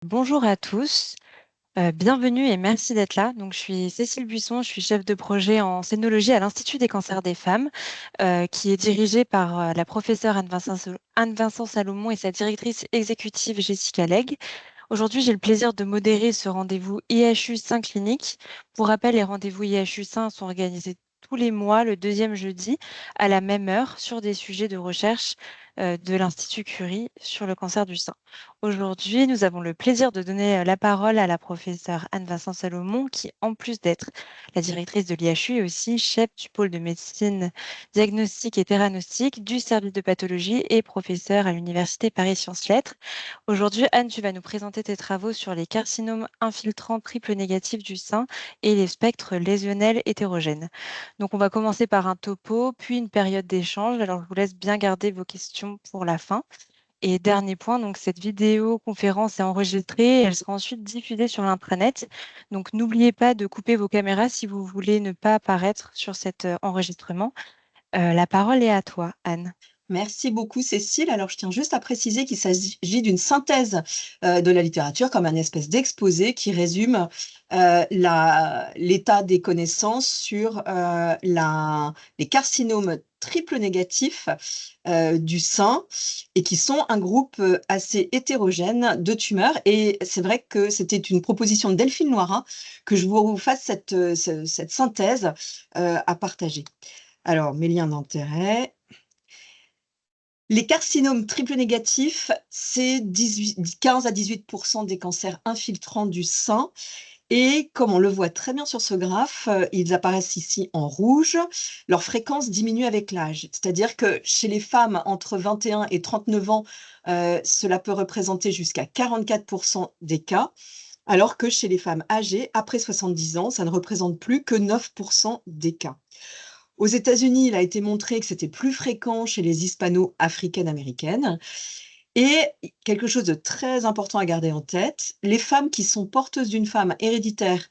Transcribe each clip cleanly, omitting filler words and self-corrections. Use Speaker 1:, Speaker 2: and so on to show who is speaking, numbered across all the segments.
Speaker 1: Bonjour à tous, bienvenue et merci d'être là. Donc, je suis Cécile Buisson, je suis chef de projet en scénologie à l'Institut des cancers des femmes, qui est dirigé par la professeure Anne-Vincent Salomon et sa directrice exécutive Jessica Legge. Aujourd'hui, j'ai le plaisir de modérer ce rendez-vous IHU 5 clinique. Pour rappel, les rendez-vous IHU 5 sont organisés tous les mois, le deuxième jeudi, à la même heure, sur des sujets de recherche de l'Institut Curie sur le cancer du sein. Aujourd'hui, nous avons le plaisir de donner la parole à la professeure Anne-Vincent Salomon, qui, en plus d'être la directrice de l'IHU, est aussi chef du pôle de médecine diagnostique et thérapeutique du service de pathologie et professeure à l'Université Paris Sciences Lettres. Aujourd'hui, Anne, tu vas nous présenter tes travaux sur les carcinomes infiltrants triple négatifs du sein et les spectres lésionnels hétérogènes. Donc, on va commencer par un topo, puis une période d'échange. Alors, je vous laisse bien garder vos questions pour la fin. Et dernier point, donc cette vidéoconférence est enregistrée et elle sera ensuite diffusée sur l'intranet. Donc, n'oubliez pas de couper vos caméras si vous voulez ne pas apparaître sur cet enregistrement. La parole est à toi, Anne.
Speaker 2: Merci beaucoup, Cécile. Alors, je tiens juste à préciser qu'il s'agit d'une synthèse de la littérature, comme un espèce d'exposé qui résume l'état des connaissances sur les carcinomes triple négatifs du sein et qui sont un groupe assez hétérogène de tumeurs. Et c'est vrai que c'était une proposition de Delphine Noirin que je vous fasse cette synthèse à partager. Alors, mes liens d'intérêt. Les carcinomes triple négatifs, c'est 15 à 18% des cancers infiltrants du sein. Et comme on le voit très bien sur ce graphe, ils apparaissent ici en rouge. Leur fréquence diminue avec l'âge. C'est-à-dire que chez les femmes entre 21 et 39 ans, cela peut représenter jusqu'à 44% des cas, alors que chez les femmes âgées, après 70 ans, ça ne représente plus que 9% des cas. Aux États-Unis, il a été montré que c'était plus fréquent chez les hispano-africaines-américaines. Et quelque chose de très important à garder en tête, les femmes qui sont porteuses d'une femme héréditaire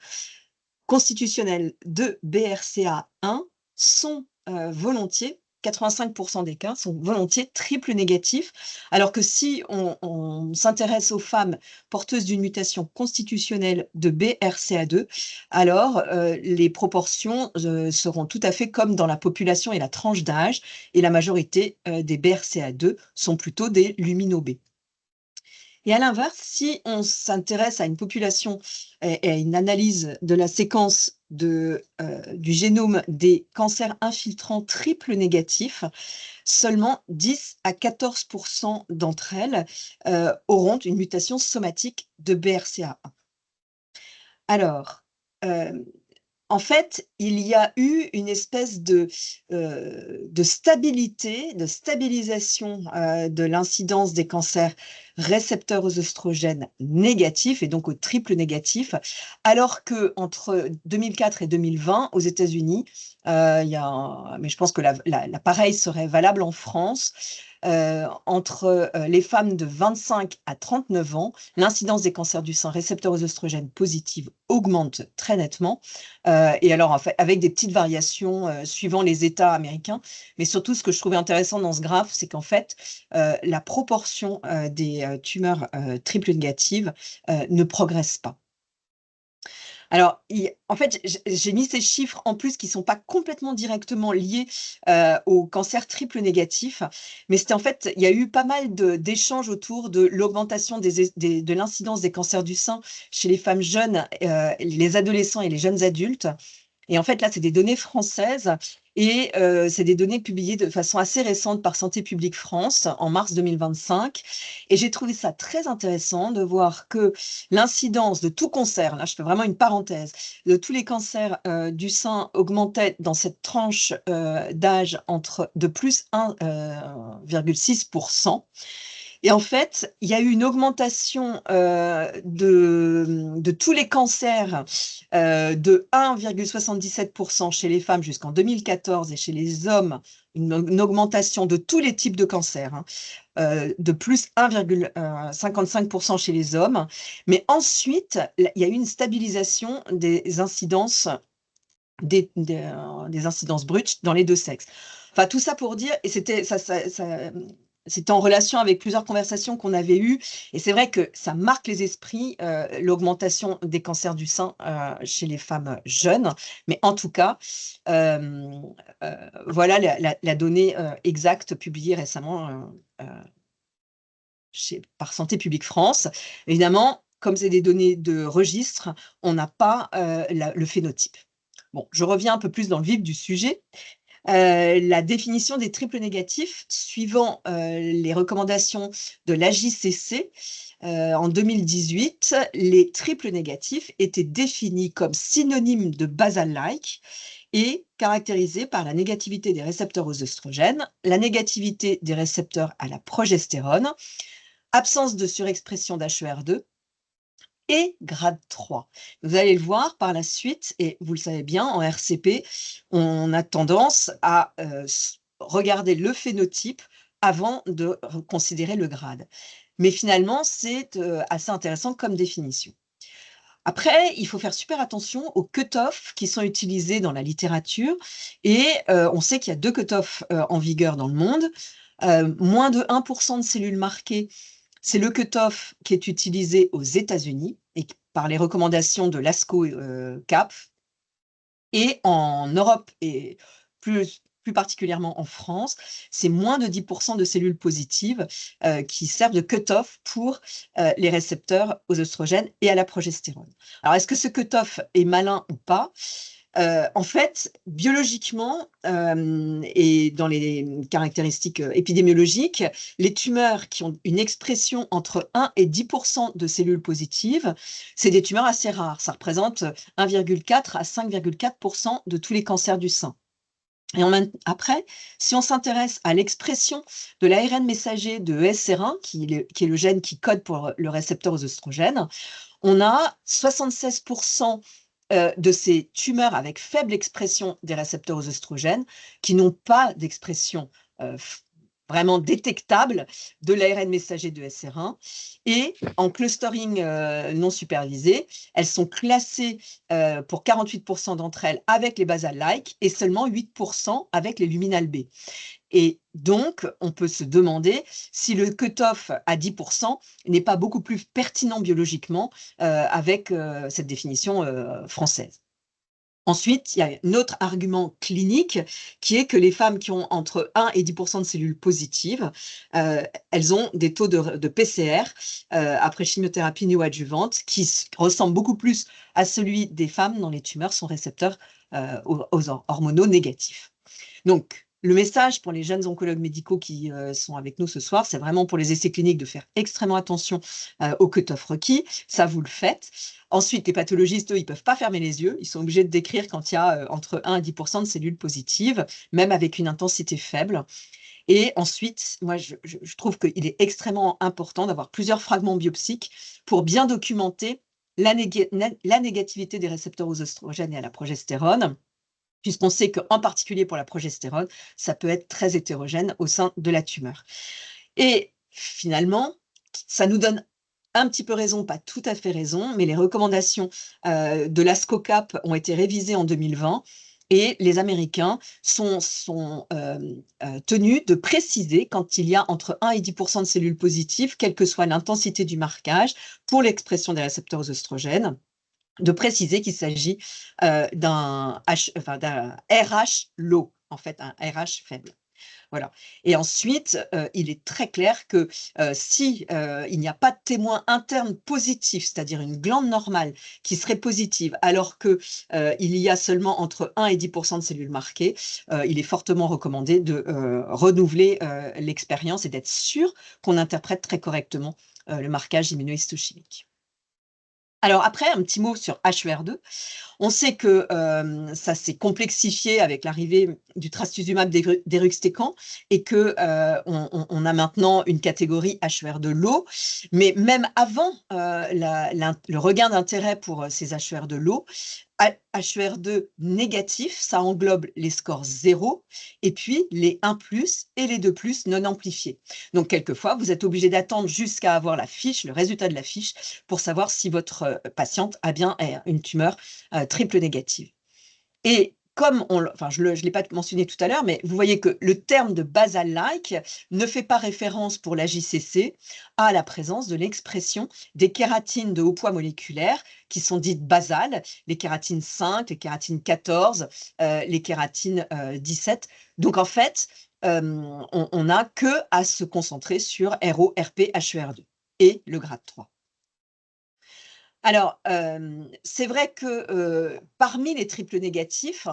Speaker 2: constitutionnelle de BRCA1 sont volontiers, 85% des cas sont volontiers triple négatifs, alors que si on s'intéresse aux femmes porteuses d'une mutation constitutionnelle de BRCA2, alors les proportions seront tout à fait comme dans la population et la tranche d'âge, et la majorité des BRCA2 sont plutôt des lumino-B. Et à l'inverse, si on s'intéresse à une population et à une analyse de la séquence du génome des cancers infiltrants triple négatifs, seulement 10 à 14% d'entre elles auront une mutation somatique de BRCA1. Alors, en fait, il y a eu une espèce de stabilité, de stabilisation de l'incidence des cancers récepteurs aux oestrogènes négatifs et donc aux triple négatifs, alors qu'entre 2004 et 2020, aux États-Unis, mais je pense que pareil serait valable en France, entre les femmes de 25 à 39 ans, l'incidence des cancers du sein récepteurs aux oestrogènes positifs augmente très nettement. Et alors, en fait, avec des petites variations suivant les États américains. Mais surtout, ce que je trouvais intéressant dans ce graphe, c'est qu'en fait, la proportion des tumeurs triple négatives ne progresse pas. Alors, en fait, j'ai mis ces chiffres en plus qui ne sont pas complètement directement liés au cancer triple négatif, mais c'était en fait, il y a eu pas mal d'échanges autour de l'augmentation de l'incidence des cancers du sein chez les femmes jeunes, les adolescents et les jeunes adultes. Et en fait, là, c'est des données françaises et c'est des données publiées de façon assez récente par Santé publique France en mars 2025. Et j'ai trouvé ça très intéressant de voir que l'incidence de tout cancer, là, je fais vraiment une parenthèse, de tous les cancers du sein augmentait dans cette tranche d'âge de plus 1,6%. Et en fait, il y a eu une augmentation de tous les cancers de 1,77% chez les femmes jusqu'en 2014 et chez les hommes, une augmentation de tous les types de cancers, de plus 1,55% chez les hommes. Mais ensuite, il y a eu une stabilisation des incidences des incidences brutes dans les deux sexes. Enfin, tout ça pour dire, et c'était ça, c'était en relation avec plusieurs conversations qu'on avait eues. Et c'est vrai que ça marque les esprits, l'augmentation des cancers du sein chez les femmes jeunes. Mais en tout cas, voilà la donnée exacte publiée récemment par Santé publique France. Évidemment, comme c'est des données de registre, on n'a pas le phénotype. Bon, je reviens un peu plus dans le vif du sujet. La définition des triples négatifs, suivant les recommandations de l'AJCC, en 2018, les triples négatifs étaient définis comme synonymes de basal-like et caractérisés par la négativité des récepteurs aux œstrogènes, la négativité des récepteurs à la progestérone, absence de surexpression d'HER2 et grade 3. Vous allez le voir par la suite, et vous le savez bien, en RCP, on a tendance à regarder le phénotype avant de considérer le grade. Mais finalement, c'est assez intéressant comme définition. Après, il faut faire super attention aux cut-offs qui sont utilisés dans la littérature, et on sait qu'il y a 2 cut-offs en vigueur dans le monde. Moins de 1% de cellules marquées, c'est le cut-off qui est utilisé aux États-Unis et par les recommandations de l'ASCO CAP. Et en Europe et plus particulièrement en France, c'est moins de 10% de cellules positives qui servent de cut-off pour les récepteurs aux œstrogènes et à la progestérone. Alors, est-ce que ce cut-off est malin ou pas? En fait, biologiquement et dans les caractéristiques épidémiologiques, les tumeurs qui ont une expression entre 1 et 10% de cellules positives, c'est des tumeurs assez rares. Ça représente 1,4 à 5,4% de tous les cancers du sein. Et après, si on s'intéresse à l'expression de l'ARN messager de ESR1, qui est le gène qui code pour le récepteur aux œstrogènes, on a 76% de ces tumeurs avec faible expression des récepteurs aux œstrogènes qui n'ont pas d'expression vraiment détectable de l'ARN messager de SR1. Et en clustering non supervisé, elles sont classées pour 48% d'entre elles avec les basal-like et seulement 8% avec les luminal B. Et donc, on peut se demander si le cut-off à 10% n'est pas beaucoup plus pertinent biologiquement avec cette définition française. Ensuite, il y a un autre argument clinique qui est que les femmes qui ont entre 1 et 10% de cellules positives, elles ont des taux de PCR après chimiothérapie néoadjuvante qui ressemblent beaucoup plus à celui des femmes dont les tumeurs sont récepteurs aux hormonaux négatifs. Donc, le message pour les jeunes oncologues médicaux qui sont avec nous ce soir, c'est vraiment pour les essais cliniques de faire extrêmement attention au cut-off requis. Ça, vous le faites. Ensuite, les pathologistes, eux, ils ne peuvent pas fermer les yeux. Ils sont obligés de décrire quand il y a entre 1 et 10% de cellules positives, même avec une intensité faible. Et ensuite, moi, je trouve qu'il est extrêmement important d'avoir plusieurs fragments biopsiques pour bien documenter la négativité des récepteurs aux œstrogènes et à la progestérone, puisqu'on sait qu'en particulier pour la progestérone, ça peut être très hétérogène au sein de la tumeur. Et finalement, ça nous donne un petit peu raison, pas tout à fait raison, mais les recommandations de l'ASCO-CAP ont été révisées en 2020 et les Américains sont tenus de préciser quand il y a entre 1 et 10% de cellules positives, quelle que soit l'intensité du marquage, pour l'expression des récepteurs aux œstrogènes, de préciser qu'il s'agit d'un RH low, en fait, un RH faible. Voilà. Et ensuite, il est très clair que si il n'y a pas de témoin interne positif, c'est-à-dire une glande normale qui serait positive, alors que il y a seulement entre 1 et 10% de cellules marquées, il est fortement recommandé de renouveler l'expérience et d'être sûr qu'on interprète très correctement le marquage immunohistochimique. Alors après, un petit mot sur HER2. On sait que ça s'est complexifié avec l'arrivée du trastuzumab deruxtecan et que on a maintenant une catégorie HER2 low. Mais même avant le regain d'intérêt pour ces HER2 low, HER2 négatif, ça englobe les scores 0 et puis les 1+ et les 2+ non amplifiés. Donc, quelquefois, vous êtes obligé d'attendre jusqu'à avoir la fiche, le résultat de la fiche, pour savoir si votre patiente a bien une tumeur triple négative. Et comme enfin, je ne l'ai pas mentionné tout à l'heure, mais vous voyez que le terme de basal-like ne fait pas référence pour la JCC à la présence de l'expression des kératines de haut poids moléculaire qui sont dites basales, les kératines 5, les kératines 14, les kératines 17. Donc en fait, on n'a que à se concentrer sur RO, RP, HER2 et le grade 3. Alors, c'est vrai que, parmi les triples négatifs,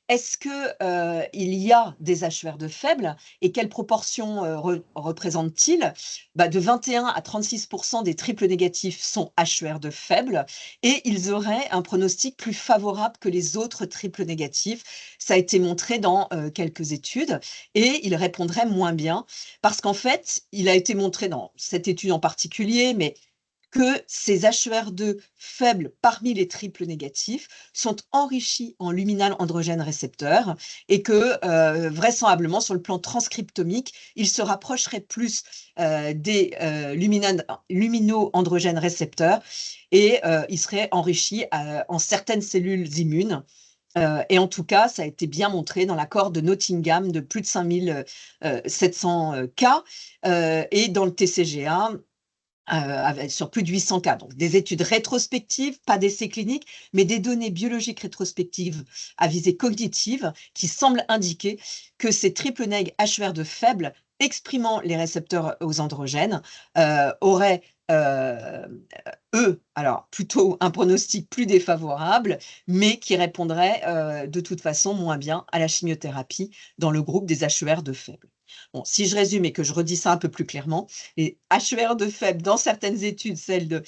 Speaker 2: est-ce que, il y a des HER2 faibles et quelle proportion, représentent-ils? Bah, de 21 à 36 des triples négatifs sont HER2 faibles et ils auraient un pronostic plus favorable que les autres triples négatifs. Ça a été montré dans, quelques études et ils répondraient moins bien parce qu'en fait, il a été montré dans cette étude en particulier, mais que ces HER2 faibles parmi les triples négatifs sont enrichis en luminal androgène récepteur et que, vraisemblablement, sur le plan transcriptomique, ils se rapprocheraient plus, des, lumino-androgènes récepteurs et ils seraient enrichis, en certaines cellules immunes. Et en tout cas, ça a été bien montré dans l'accord de Nottingham de plus de 5700 cas, et dans le TCGA, sur plus de 800 cas. Donc des études rétrospectives, pas d'essais cliniques, mais des données biologiques rétrospectives à visée cognitive qui semblent indiquer que ces triple neg HER2 faibles exprimant les récepteurs aux androgènes auraient, eux, alors plutôt un pronostic plus défavorable, mais qui répondraient de toute façon moins bien à la chimiothérapie dans le groupe des HER2 faibles. Bon, si je résume et que je redis ça un peu plus clairement, les HER2 faibles, dans certaines études, celles de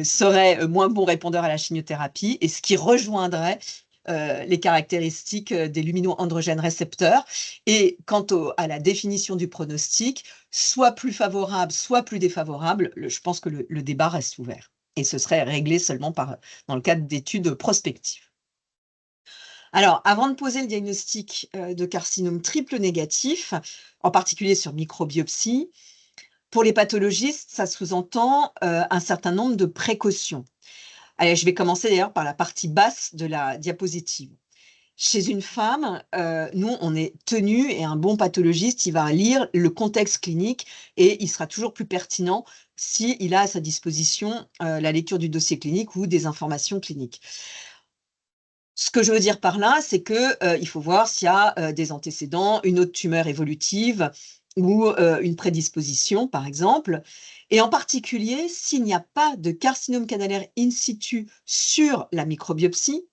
Speaker 2: seraient moins bons répondeurs à la chimiothérapie, et ce qui rejoindrait les caractéristiques des lumino-androgènes récepteurs. Et quant à la définition du pronostic, soit plus favorable, soit plus défavorable, je pense que le débat reste ouvert. Et ce serait réglé seulement dans le cadre d'études prospectives. Alors, avant de poser le diagnostic de carcinome triple négatif, en particulier sur microbiopsie, pour les pathologistes, ça sous-entend un certain nombre de précautions. Allez, je vais commencer d'ailleurs par la partie basse de la diapositive. Chez une femme, nous, on est tenu, et un bon pathologiste, il va lire le contexte clinique et il sera toujours plus pertinent s'il a à sa disposition la lecture du dossier clinique ou des informations cliniques. Ce que je veux dire par là, c'est que, il faut voir s'il y a, des antécédents, une autre tumeur évolutive ou, une prédisposition, par exemple, et en particulier, s'il n'y a pas de carcinome canalaire in situ sur la microbiopsie,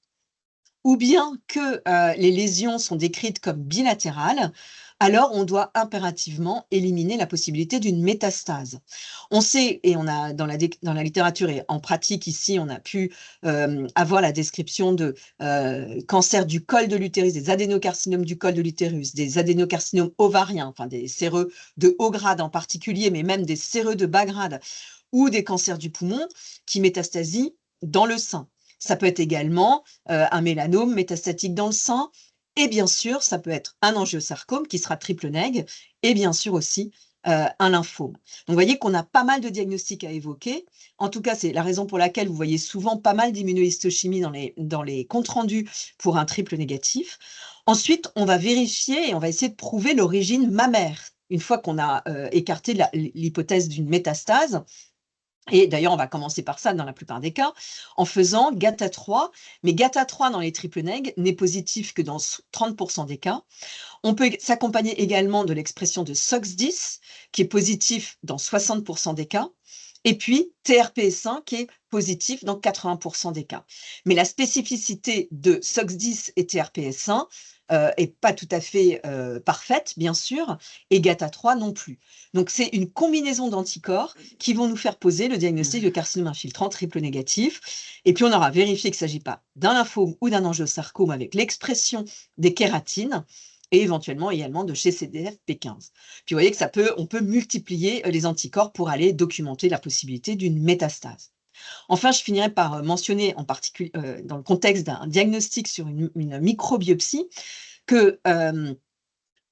Speaker 2: ou bien que, les lésions sont décrites comme bilatérales, alors on doit impérativement éliminer la possibilité d'une métastase. On sait, et on a dans la littérature et en pratique ici, on a pu, avoir la description de, cancer du col de l'utérus, des adénocarcinomes du col de l'utérus, des adénocarcinomes ovariens, enfin des séreux de haut grade en particulier, mais même des séreux de bas grade ou des cancers du poumon qui métastasient dans le sein. Ça peut être également, un mélanome métastatique dans le sein et bien sûr, ça peut être un angiosarcome qui sera triple neg et bien sûr aussi, un lymphome. Donc vous voyez qu'on a pas mal de diagnostics à évoquer. En tout cas, c'est la raison pour laquelle vous voyez souvent pas mal d'immunohistochimie dans les comptes rendus pour un triple négatif. Ensuite, on va vérifier et on va essayer de prouver l'origine mammaire. Une fois qu'on a, écarté l'hypothèse d'une métastase, et d'ailleurs, on va commencer par ça dans la plupart des cas, en faisant GATA3. Mais GATA3 dans les triple neg n'est positif que dans 30 des cas. On peut s'accompagner également de l'expression de SOX10, qui est positif dans 60 des cas. Et puis TRPS1 qui est positif dans 80 des cas. Mais la spécificité de SOX10 et TRPS1 est pas tout à fait parfaite, bien sûr, et GATA3 non plus. Donc c'est une combinaison d'anticorps qui vont nous faire poser le diagnostic de carcinome infiltrant triple négatif. Et puis on aura vérifié qu'il ne s'agit pas d'un lymphome ou d'un angiosarcome avec l'expression des kératines et éventuellement également de chez CDF-P15. Puis vous voyez que on peut multiplier les anticorps pour aller documenter la possibilité d'une métastase. Enfin, je finirai par mentionner en particulier dans le contexte d'un diagnostic sur une microbiopsie que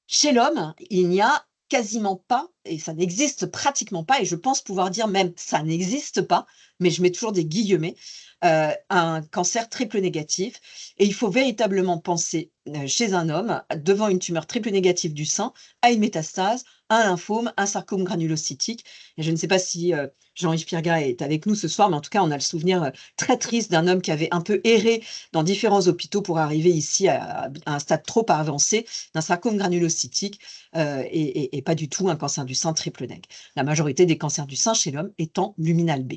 Speaker 2: chez l'homme, il n'y a quasiment pas, et ça n'existe pratiquement pas, et je pense pouvoir dire même ça n'existe pas, mais je mets toujours des guillemets, un cancer triple négatif. Et il faut véritablement penser chez un homme, devant une tumeur triple négative du sein, à une métastase, un lymphome, un sarcome granulocytique. Et je ne sais pas si Jean-Yves Pirga est avec nous ce soir, mais en tout cas, on a le souvenir très triste d'un homme qui avait un peu erré dans différents hôpitaux pour arriver ici à un stade trop avancé d'un sarcome granulocytique et pas du tout un cancer du sein triple neg. La majorité des cancers du sein chez l'homme étant luminal B.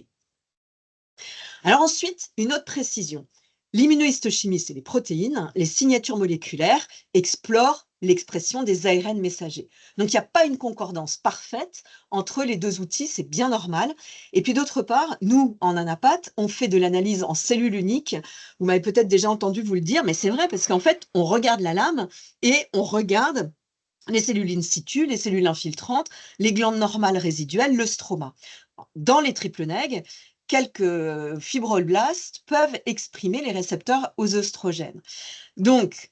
Speaker 2: Alors ensuite, une autre précision. L'immunohistochimie, c'est les protéines. Les signatures moléculaires explorent l'expression des ARN messagers. Donc, il n'y a pas une concordance parfaite entre les deux outils, c'est bien normal. Et puis, d'autre part, nous, en Anapath, on fait de l'analyse en cellules uniques. Vous m'avez peut-être déjà entendu vous le dire, mais c'est vrai parce qu'en fait, on regarde la lame et on regarde les cellules in situ, les cellules infiltrantes, les glandes normales résiduelles, le stroma. Dans les triple neg, quelques fibroblastes peuvent exprimer les récepteurs aux œstrogènes. Donc,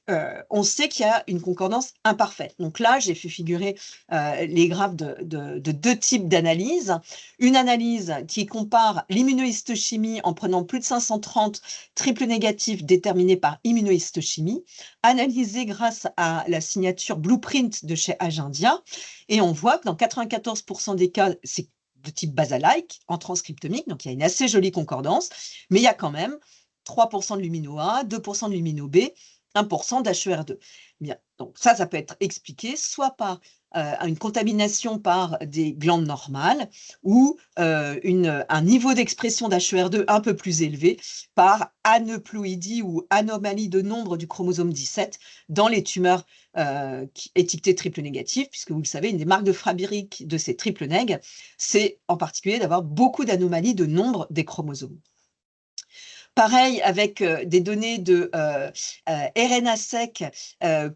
Speaker 2: on sait qu'il y a une concordance imparfaite. Donc là, j'ai fait figurer les graphes de deux types d'analyses. Une analyse qui compare l'immunohistochimie en prenant plus de 530 triples négatifs déterminés par immunohistochimie, analysée grâce à la signature Blueprint de chez Agendia. Et on voit que dans 94% des cas, c'est de type basal-like, en transcriptomique, donc il y a une assez jolie concordance, mais il y a quand même 3% de lumino A, 2% de lumino B, 1% d'HER2. Bien, donc ça peut être expliqué soit par une contamination par des glandes normales ou un niveau d'expression d'HER2 un peu plus élevé par aneuploïdie ou anomalie de nombre du chromosome 17 dans les tumeurs étiquetées triple négatives, puisque vous le savez, une des marques de fabrique de ces triple neg, c'est en particulier d'avoir beaucoup d'anomalies de nombre des chromosomes. Pareil avec des données de RNA-seq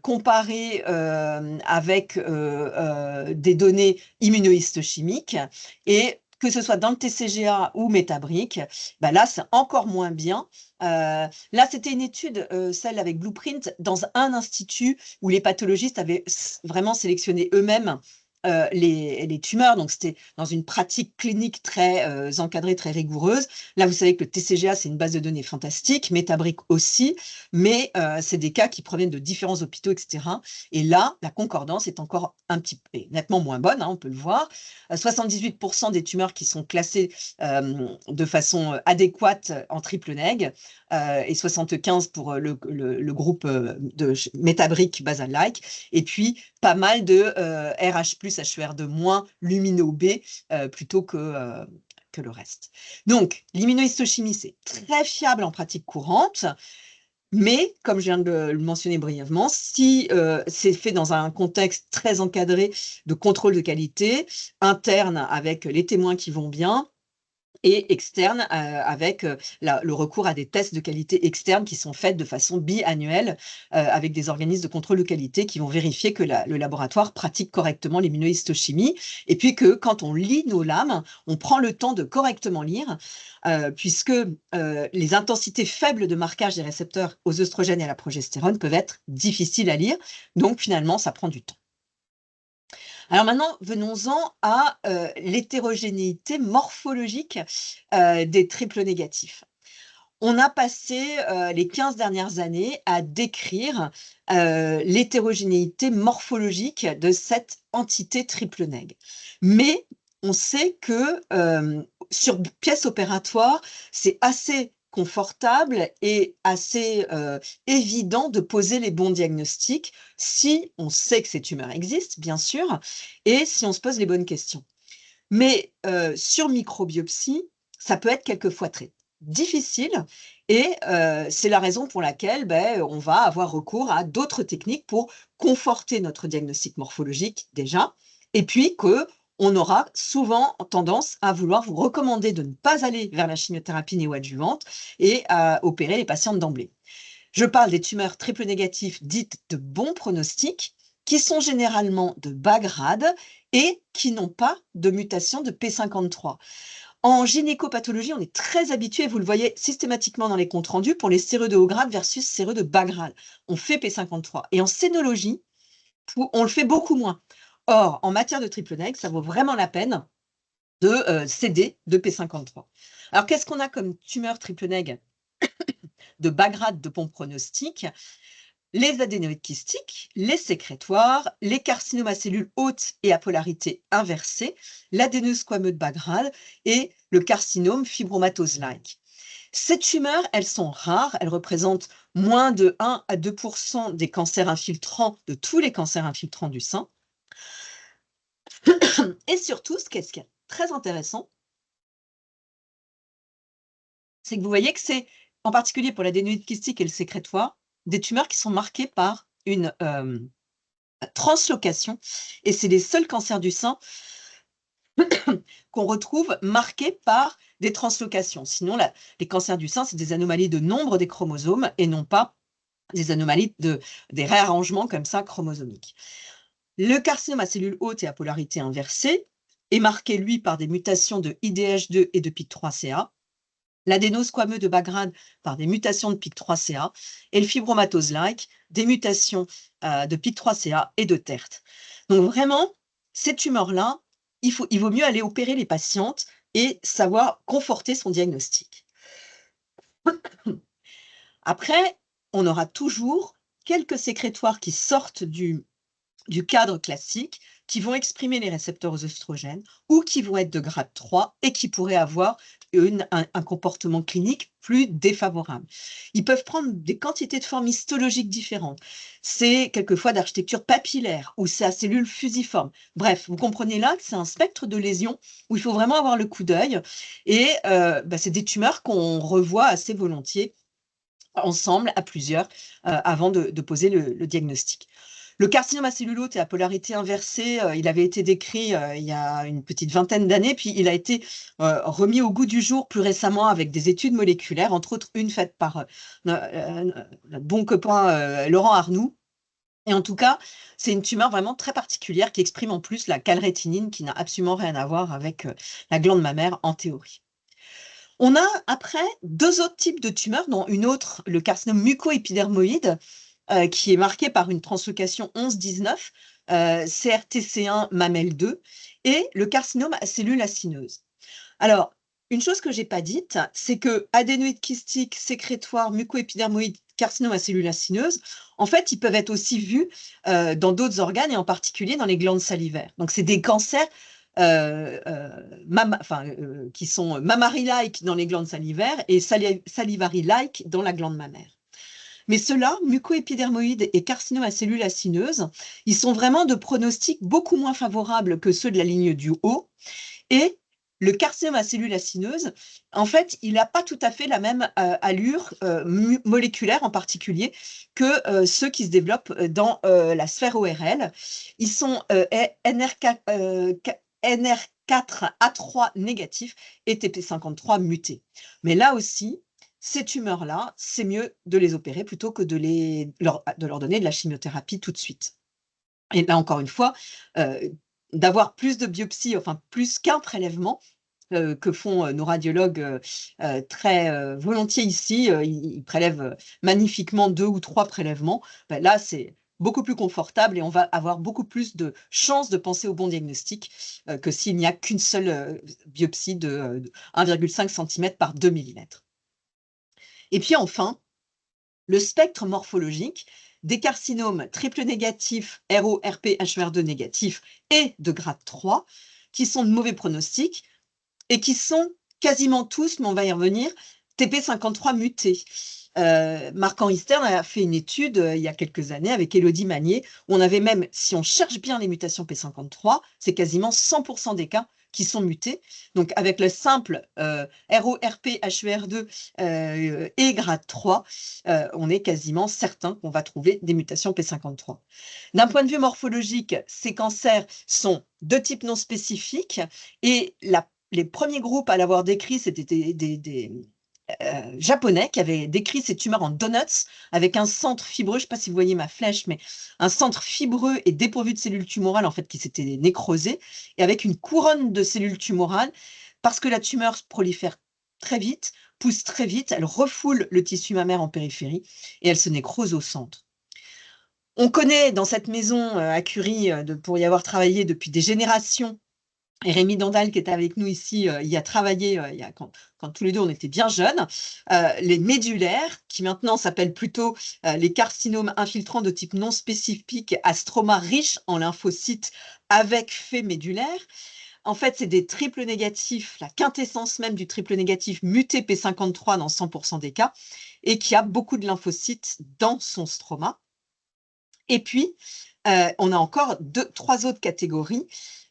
Speaker 2: comparées avec des données immunohistochimiques. Et que ce soit dans le TCGA ou Métabrique, bah là, c'est encore moins bien. Là, c'était une étude, celle avec Blueprint, dans un institut où les pathologistes avaient vraiment sélectionné eux-mêmes les tumeurs. Donc, c'était dans une pratique clinique très encadrée, très rigoureuse. Là, vous savez que le TCGA, c'est une base de données fantastique, Métabrique aussi, mais c'est des cas qui proviennent de différents hôpitaux, etc. Et là, la concordance est encore un petit peu nettement moins bonne, hein, on peut le voir. 78% des tumeurs qui sont classées de façon adéquate en triple neg et 75 pour le groupe de Métabrique basal-like. Et puis, pas mal de RH+, HER2-, lumino B plutôt que le reste. Donc, l'immunohistochimie, c'est très fiable en pratique courante, mais comme je viens de le mentionner brièvement, si c'est fait dans un contexte très encadré de contrôle de qualité, interne avec les témoins qui vont bien, et externe avec le recours à des tests de qualité externes qui sont faits de façon biannuelle avec des organismes de contrôle de qualité qui vont vérifier que le laboratoire pratique correctement l'immunohistochimie et puis que quand on lit nos lames, on prend le temps de correctement lire puisque les intensités faibles de marquage des récepteurs aux œstrogènes et à la progestérone peuvent être difficiles à lire. Donc finalement, ça prend du temps. Alors maintenant, venons-en à l'hétérogénéité morphologique des triples négatifs. On a passé les 15 dernières années à décrire l'hétérogénéité morphologique de cette entité triple neg. Mais on sait que sur pièce opératoire, c'est assez confortable et assez évident de poser les bons diagnostics si on sait que ces tumeurs existent, bien sûr, et si on se pose les bonnes questions. Mais sur microbiopsie, ça peut être quelquefois très difficile et c'est la raison pour laquelle on va avoir recours à d'autres techniques pour conforter notre diagnostic morphologique déjà et puis qu'on aura souvent tendance à vouloir vous recommander de ne pas aller vers la chimiothérapie néoadjuvante et à opérer les patientes d'emblée. Je parle des tumeurs triple négatives dites de bon pronostic, qui sont généralement de bas grade et qui n'ont pas de mutation de P53. En gynécopathologie, on est très habitué, vous le voyez systématiquement dans les comptes rendus, pour les séreux de haut grade versus séreux de bas grade. On fait P53. Et en scénologie, on le fait beaucoup moins. Or, en matière de triple neg, ça vaut vraiment la peine de céder de P53. Alors, qu'est-ce qu'on a comme tumeur triple neg de bas grade de bon pronostic? Les adénoïdes kystiques, les sécrétoires, les carcinomes à cellules hautes et à polarité inversée, l'adénose squameux de bas grade et le carcinome fibromatose-like. Ces tumeurs, elles sont rares, elles représentent moins de 1 à 2% des cancers infiltrants, de tous les cancers infiltrants du sein. Et surtout, ce qui est très intéressant, c'est que vous voyez que c'est, en particulier pour l'adénoïde kystique et le sécrétoire, des tumeurs qui sont marquées par une translocation. Et c'est les seuls cancers du sein qu'on retrouve marqués par des translocations. Sinon, les cancers du sein, c'est des anomalies de nombre des chromosomes et non pas des anomalies des réarrangements comme ça chromosomiques. Le carcinome à cellules hautes et à polarité inversée est marqué, lui, par des mutations de IDH2 et de PIK3CA, l'adénose squameux de bas grade par des mutations de PIK3CA et le fibromatose-like, des mutations de PIK3CA et de TERT. Donc vraiment, ces tumeurs-là, il vaut mieux aller opérer les patientes et savoir conforter son diagnostic. Après, on aura toujours quelques sécrétoires qui sortent du cadre classique, qui vont exprimer les récepteurs aux oestrogènes ou qui vont être de grade 3 et qui pourraient avoir un comportement clinique plus défavorable. Ils peuvent prendre des quantités de formes histologiques différentes. C'est quelquefois d'architecture papillaire ou c'est à cellules fusiformes. Bref, vous comprenez là que c'est un spectre de lésions où il faut vraiment avoir le coup d'œil et c'est des tumeurs qu'on revoit assez volontiers ensemble, à plusieurs, avant de poser le diagnostic. Le carcinome à cellules hautes et à polarité inversée, il avait été décrit il y a une petite vingtaine d'années, puis il a été remis au goût du jour plus récemment avec des études moléculaires, entre autres une faite par notre bon copain Laurent Arnoux. Et en tout cas, c'est une tumeur vraiment très particulière qui exprime en plus la calrétinine qui n'a absolument rien à voir avec la glande mammaire en théorie. On a après deux autres types de tumeurs, dont une autre, le carcinome mucoépidermoïde, qui est marqué par une translocation 11-19, CRTC1 mamelle 2, et le carcinome à cellules acineuses. Alors, une chose que je n'ai pas dite, c'est que adénoïdes kystiques, sécrétoires, mucoépidermoïdes, carcinome à cellules acineuses, en fait, ils peuvent être aussi vus dans d'autres organes et en particulier dans les glandes salivaires. Donc, c'est des cancers qui sont mammary-like dans les glandes salivaires et salivary-like dans la glande mammaire. Mais ceux-là, mucoépidermoïdes et carcinome à cellules acineuses, ils sont vraiment de pronostics beaucoup moins favorables que ceux de la ligne du haut. Et le carcinome à cellules acineuses, en fait, il n'a pas tout à fait la même allure moléculaire en particulier que ceux qui se développent dans la sphère ORL. Ils sont NR4A3 négatifs et TP53 mutés. Mais là aussi, ces tumeurs-là, c'est mieux de les opérer plutôt que de leur donner de la chimiothérapie tout de suite. Et là, encore une fois, d'avoir plus de biopsies, enfin plus qu'un prélèvement, que font nos radiologues très volontiers ici. Ils prélèvent magnifiquement 2 ou 3 prélèvements. Là, c'est beaucoup plus confortable et on va avoir beaucoup plus de chances de penser au bon diagnostic que s'il n'y a qu'une seule biopsie de 1,5 cm par 2 millimètres. Et puis enfin, le spectre morphologique des carcinomes triple négatifs, RO, RP, HER2 négatifs et de grade 3, qui sont de mauvais pronostics et qui sont quasiment tous, mais on va y revenir, TP53 mutés. Marc-Henri Stern a fait une étude il y a quelques années avec Élodie Magnier, où on avait même, si on cherche bien les mutations P53, c'est quasiment 100% des cas qui sont mutés. Donc avec le simple RO-RP HER2 et grade 3, on est quasiment certain qu'on va trouver des mutations P53. D'un point de vue morphologique, ces cancers sont de type non spécifique et les premiers groupes à l'avoir décrit, c'était des Japonais qui avaient décrit ces tumeurs en donuts avec un centre fibreux, je ne sais pas si vous voyez ma flèche, mais un centre fibreux et dépourvu de cellules tumorales en fait qui s'étaient nécrosées et avec une couronne de cellules tumorales parce que la tumeur prolifère très vite, pousse très vite, elle refoule le tissu mammaire en périphérie et elle se nécrose au centre. On connaît dans cette maison à Curie, pour y avoir travaillé depuis des générations, et Rémi Dandal, qui est avec nous ici, y a travaillé quand tous les deux on était bien jeunes, les médulaires, qui maintenant s'appellent plutôt les carcinomes infiltrants de type non spécifique à stroma riche en lymphocytes avec fait médulaire. En fait, c'est des triples négatifs, la quintessence même du triple négatif muté P53 dans 100% des cas, et qui a beaucoup de lymphocytes dans son stroma. Et puis, on a encore trois autres catégories.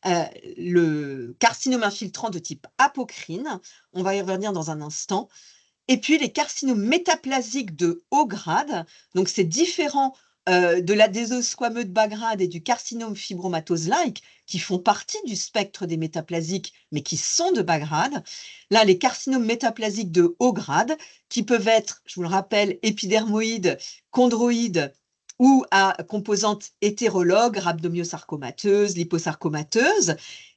Speaker 2: Le carcinome infiltrant de type apocrine, on va y revenir dans un instant. Et puis les carcinomes métaplasiques de haut grade, donc c'est différent de l'adésosquameux de bas grade et du carcinome fibromatose-like, qui font partie du spectre des métaplasiques, mais qui sont de bas grade. Là, les carcinomes métaplasiques de haut grade, qui peuvent être, je vous le rappelle, épidermoïdes, chondroïdes ou à composante hétérologue, rhabdomyosarcomateuse, liposarcomateuse,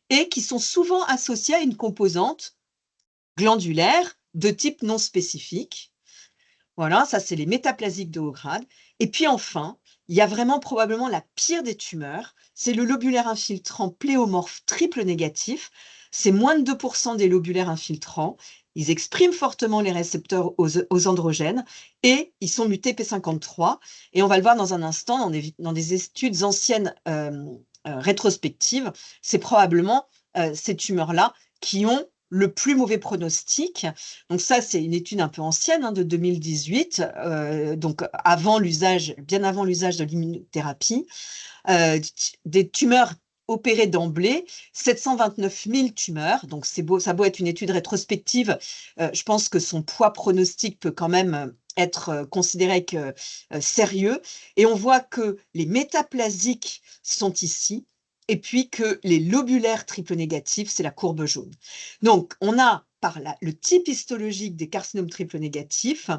Speaker 2: et qui sont souvent associés à une composante glandulaire de type non spécifique. Voilà, ça c'est les métaplasiques de haut grade. Et puis enfin, il y a vraiment probablement la pire des tumeurs, c'est le lobulaire infiltrant pléomorphe triple négatif. C'est moins de 2% des lobulaires infiltrants. Ils expriment fortement les récepteurs aux androgènes et ils sont mutés P53. Et on va le voir dans un instant dans des études anciennes rétrospectives. C'est probablement ces tumeurs-là qui ont le plus mauvais pronostic. Donc ça, c'est une étude un peu ancienne, de 2018, donc bien avant l'usage de l'immunothérapie. Des tumeurs opérées d'emblée, 729 000 tumeurs. Donc ça a beau être une étude rétrospective, je pense que son poids pronostic peut quand même être considéré que sérieux. Et on voit que les métaplasiques sont ici, et puis que les lobulaires triple négatifs, c'est la courbe jaune. Donc, on a par le type histologique des carcinomes triple négatifs,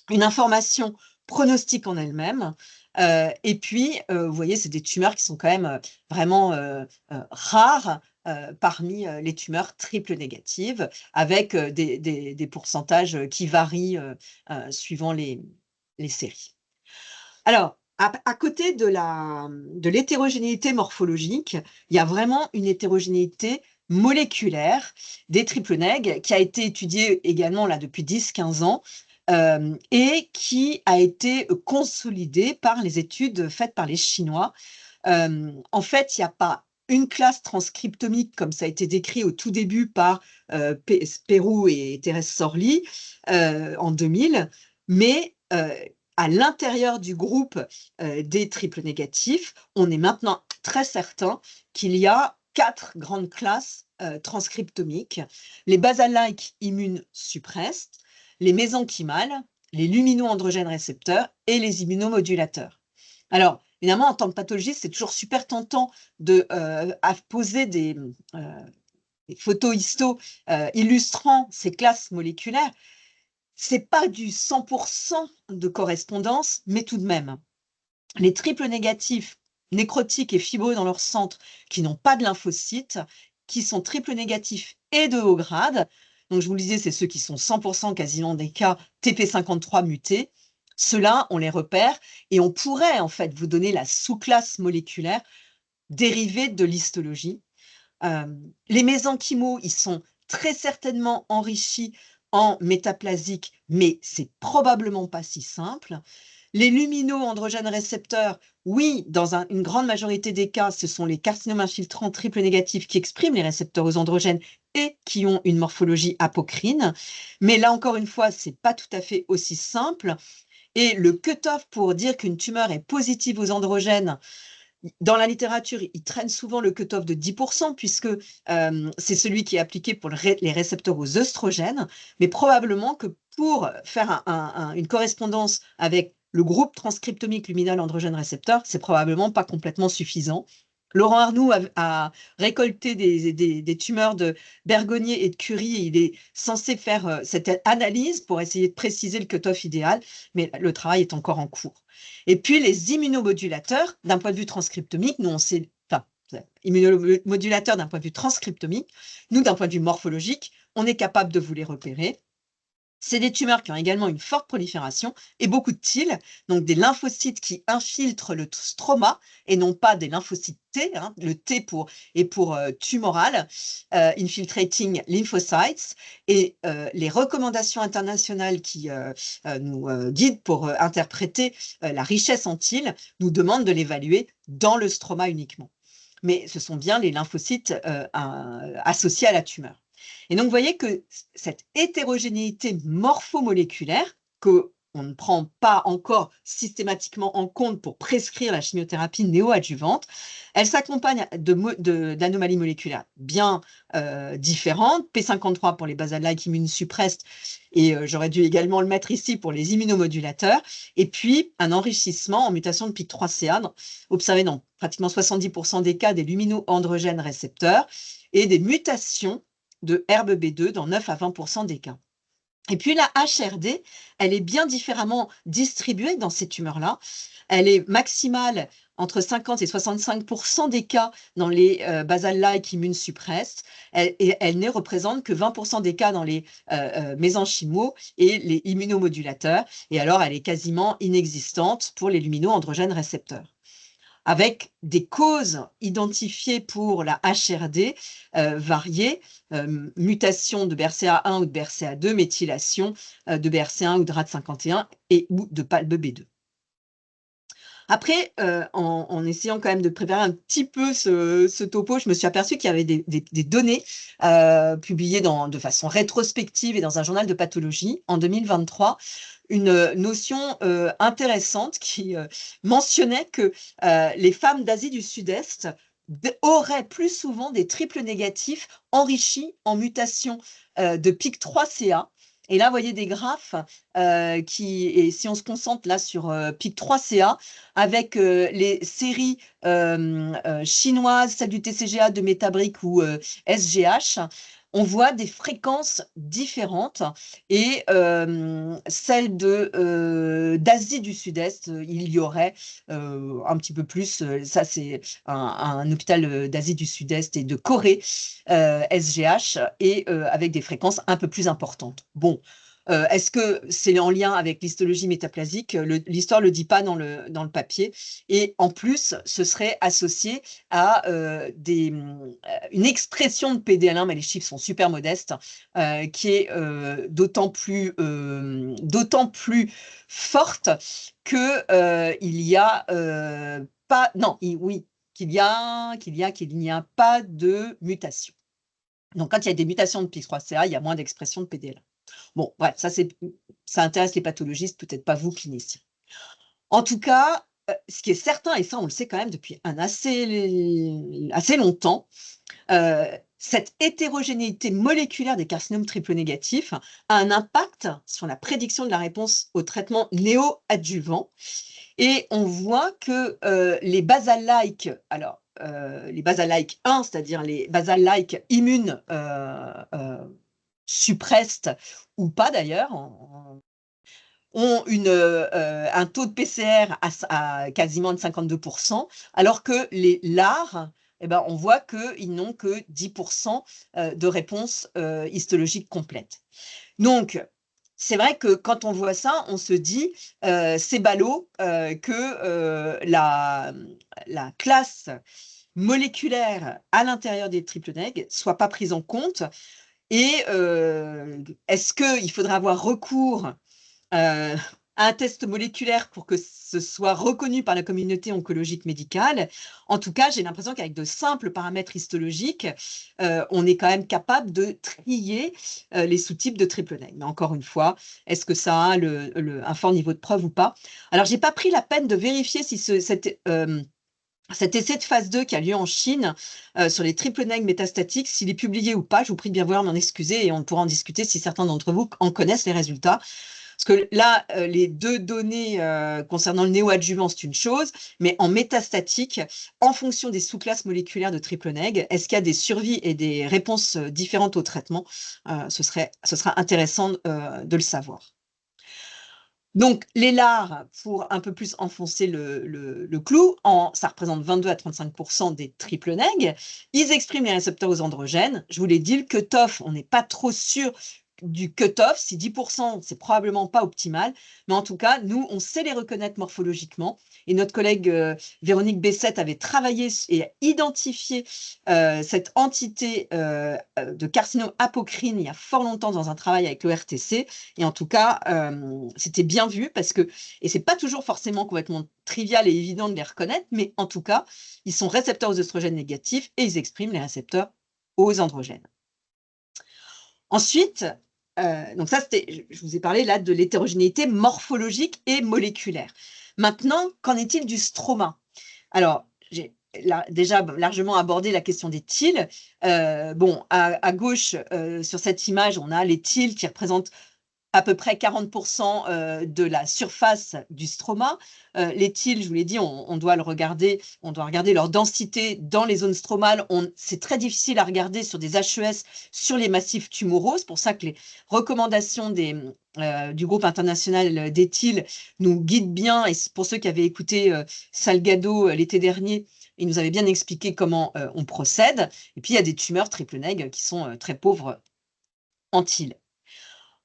Speaker 2: une information pronostique en elle-même. Et puis, vous voyez, c'est des tumeurs qui sont quand même vraiment rares parmi les tumeurs triple négatives, avec des pourcentages qui varient suivant les séries. Alors, à côté de l'hétérogénéité morphologique, il y a vraiment une hétérogénéité moléculaire des triple neg qui a été étudiée également là depuis 10-15 ans et qui a été consolidée par les études faites par les Chinois. En fait, il n'y a pas une classe transcriptomique comme ça a été décrit au tout début par Pérou et Thérèse Sorli en 2000, mais à l'intérieur du groupe des triples négatifs, on est maintenant très certain qu'il y a 4 grandes classes transcriptomiques. Les basal-like immunes suppressed, les mésenchymales, les lumino-androgènes récepteurs et les immunomodulateurs. Alors, évidemment, en tant que pathologiste, c'est toujours super tentant à poser des photos histo illustrant ces classes moléculaires. C'est pas du 100% de correspondance, mais tout de même. Les triples négatifs, nécrotiques et fibreux dans leur centre, qui n'ont pas de lymphocytes, qui sont triples négatifs et de haut grade, donc je vous le disais, c'est ceux qui sont 100% quasiment des cas TP53 mutés, ceux-là, on les repère et on pourrait en fait vous donner la sous-classe moléculaire dérivée de l'histologie. Les mésenchymaux, ils sont très certainement enrichis en métaplasique, mais c'est probablement pas si simple. Les lumino-androgènes récepteurs, oui, dans une grande majorité des cas, ce sont les carcinomes infiltrants triple négatifs qui expriment les récepteurs aux androgènes et qui ont une morphologie apocrine. Mais là, encore une fois, c'est pas tout à fait aussi simple. Et le cut-off pour dire qu'une tumeur est positive aux androgènes, dans la littérature, il traîne souvent le cut-off de 10%, puisque c'est celui qui est appliqué pour les récepteurs aux œstrogènes, mais probablement que pour faire une correspondance avec le groupe transcriptomique luminal androgène récepteur, c'est probablement pas complètement suffisant. Laurent Arnoux a récolté des tumeurs de Bergonier et de Curie. Il est censé faire cette analyse pour essayer de préciser le cut-off idéal, mais le travail est encore en cours. Et puis les immunomodulateurs, d'un point de vue transcriptomique, nous on sait, enfin, immunomodulateurs d'un point de vue transcriptomique, nous d'un point de vue morphologique, on est capable de vous les repérer. C'est des tumeurs qui ont également une forte prolifération et beaucoup de TIL, donc des lymphocytes qui infiltrent le stroma et non pas des lymphocytes T, hein, le T est pour tumoral, infiltrating lymphocytes. Et les recommandations internationales qui nous guident pour interpréter la richesse en TIL nous demandent de l'évaluer dans le stroma uniquement. Mais ce sont bien les lymphocytes associés à la tumeur. Et donc, vous voyez que cette hétérogénéité morphomoléculaire, qu'on ne prend pas encore systématiquement en compte pour prescrire la chimiothérapie néoadjuvante, elle s'accompagne d'anomalies moléculaires bien différentes. P53 pour les basal-like immunosuppressed, et j'aurais dû également le mettre ici pour les immunomodulateurs, et puis un enrichissement en mutation de PIK3CA, observé dans pratiquement 70% des cas des lumino-androgènes récepteurs, et des mutations de HERB-B2 dans 9 à 20% des cas. Et puis la HRD, elle est bien différemment distribuée dans ces tumeurs-là. Elle est maximale entre 50 et 65% des cas dans les basal-like immunosuppressed, et elle ne représente que 20% des cas dans les mésenchymo et les immunomodulateurs, et alors elle est quasiment inexistante pour les lumino-androgènes récepteurs, avec des causes identifiées pour la HRD variées, mutation de BRCA1 ou de BRCA2, méthylation de BRCA1 ou de RAD51 et ou de PALB-B2. Après, en essayant quand même de préparer un petit peu ce topo, je me suis aperçue qu'il y avait des données publiées de façon rétrospective et dans un journal de pathologie en 2023, une notion intéressante qui mentionnait que les femmes d'Asie du Sud-Est auraient plus souvent des triples négatifs enrichis en mutation de PIK3CA. Et là, vous voyez des graphes et si on se concentre là sur PIK3CA, avec les séries chinoises, celles du TCGA, de Métabric ou SGH, on voit des fréquences différentes, et celle d'Asie du Sud-Est, il y aurait un petit peu plus, ça c'est un hôpital d'Asie du Sud-Est et de Corée, SGH, et avec des fréquences un peu plus importantes. Bon, est-ce que c'est en lien avec l'histologie métaplasique? L'histoire ne le dit pas dans le papier. Et en plus, ce serait associé à une expression de PDL1, mais les chiffres sont super modestes, qui est d'autant plus forte que il y a pas, non, oui, qu'il n'y a pas de mutation. Donc, quand il y a des mutations de PIK3CA, il y a moins d'expression de PDL1. Bon, bref, ça intéresse les pathologistes, peut-être pas vous, cliniciens. En tout cas, ce qui est certain, et ça on le sait quand même depuis assez longtemps, cette hétérogénéité moléculaire des carcinomes triple négatifs a un impact sur la prédiction de la réponse au traitement néoadjuvant. Et on voit que les basal-like, alors les basal-like 1, c'est-à-dire les basal-like immunes suppressed ou pas d'ailleurs, ont un taux de PCR à quasiment de 52%, alors que les LAR, eh ben, on voit qu'ils n'ont que 10% de réponse histologique complète. Donc, c'est vrai que quand on voit ça, on se dit, c'est ballot que la classe moléculaire à l'intérieur des triple neg soit pas prise en compte. Et est-ce qu'il faudra avoir recours un test moléculaire pour que ce soit reconnu par la communauté oncologique médicale? En tout cas, j'ai l'impression qu'avec de simples paramètres histologiques, on est quand même capable de trier les sous-types de triple neg. Mais encore une fois, est-ce que ça a un fort niveau de preuve ou pas? Alors, j'ai pas pris la peine de vérifier si cet essai de phase 2 qui a lieu en Chine sur les triple neg métastatiques, s'il est publié ou pas, je vous prie de bien vouloir m'en excuser et on pourra en discuter si certains d'entre vous en connaissent les résultats. Parce que là, les deux données concernant le néoadjuvant, c'est une chose, mais en métastatique, en fonction des sous-classes moléculaires de triple neg, est-ce qu'il y a des survies et des réponses différentes au traitement? Ce sera intéressant de le savoir. Donc, les LAR, pour un peu plus enfoncer le clou, ça représente 22 à 35% des triple neg. Ils expriment les récepteurs aux androgènes. Je vous l'ai dit, le cutoff, on n'est pas trop sûr du cut-off. Si 10%, c'est probablement pas optimal. Mais en tout cas, nous, on sait les reconnaître morphologiquement. Et notre collègue Véronique Bessette avait travaillé et identifié cette entité de carcinome apocrine il y a fort longtemps dans un travail avec l'ORTC. Et en tout cas, c'était bien vu parce que, et c'est pas toujours forcément complètement trivial et évident de les reconnaître, mais en tout cas, ils sont récepteurs aux oestrogènes négatifs et ils expriment les récepteurs aux androgènes. Ensuite, donc ça, je vous ai parlé là de l'hétérogénéité morphologique et moléculaire. Maintenant, qu'en est-il du stroma? Alors, j'ai déjà largement abordé la question des TIL. Bon, à gauche, sur cette image, on a les TIL qui représentent à peu près 40% de la surface du stroma. Les TIL, je vous l'ai dit, on doit regarder leur densité dans les zones stromales. C'est très difficile à regarder sur des HES sur les massifs tumoraux. C'est pour ça que les recommandations du groupe international des TIL nous guident bien. Et pour ceux qui avaient écouté Salgado l'été dernier, il nous avait bien expliqué comment on procède. Et puis, il y a des tumeurs triple neg qui sont très pauvres en TIL.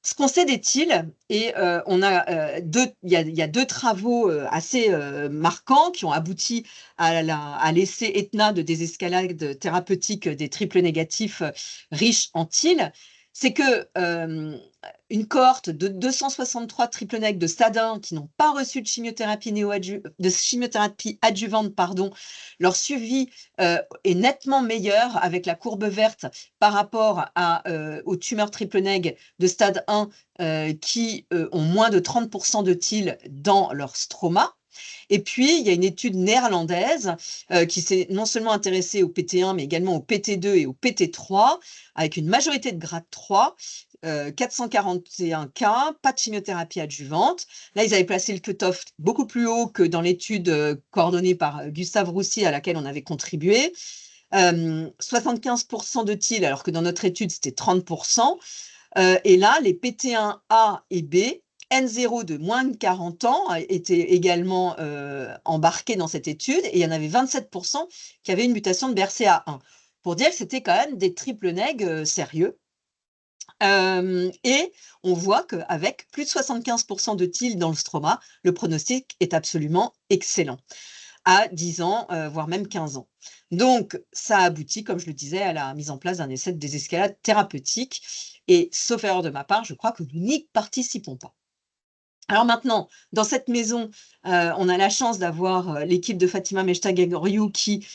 Speaker 2: Ce qu'on sait des TIL, et il y a deux travaux assez marquants qui ont abouti à l'essai ETNA de désescalade thérapeutique des triples négatifs riches en TIL, c'est que une cohorte de 263 triple neg de stade 1 qui n'ont pas reçu de chimiothérapie, adjuvante, leur suivi est nettement meilleur avec la courbe verte par rapport aux tumeurs triple neg de stade 1 qui ont moins de 30% de TIL dans leur stroma. Et puis, il y a une étude néerlandaise qui s'est non seulement intéressée au PT1, mais également au PT2 et au PT3, avec une majorité de grade 3, 441 cas, pas de chimiothérapie adjuvante. Là, ils avaient placé le cut-off beaucoup plus haut que dans l'étude coordonnée par Gustave Roussy, à laquelle on avait contribué. 75% de TIL, alors que dans notre étude, c'était 30%. Et là, les PT1A et B, N0 de moins de 40 ans étaient également embarqués dans cette étude, et il y en avait 27% qui avaient une mutation de BRCA1, pour dire que c'était quand même des triple neg sérieux. Et on voit qu'avec plus de 75% de TIL dans le stroma, le pronostic est absolument excellent à 10 ans, voire même 15 ans. Donc, ça aboutit, comme je le disais, à la mise en place d'un essai de désescalade thérapeutique. Et sauf erreur de ma part, je crois que nous n'y participons pas. Alors maintenant, dans cette maison, on a la chance d'avoir l'équipe de Fatima Mechta-Gregoriou qui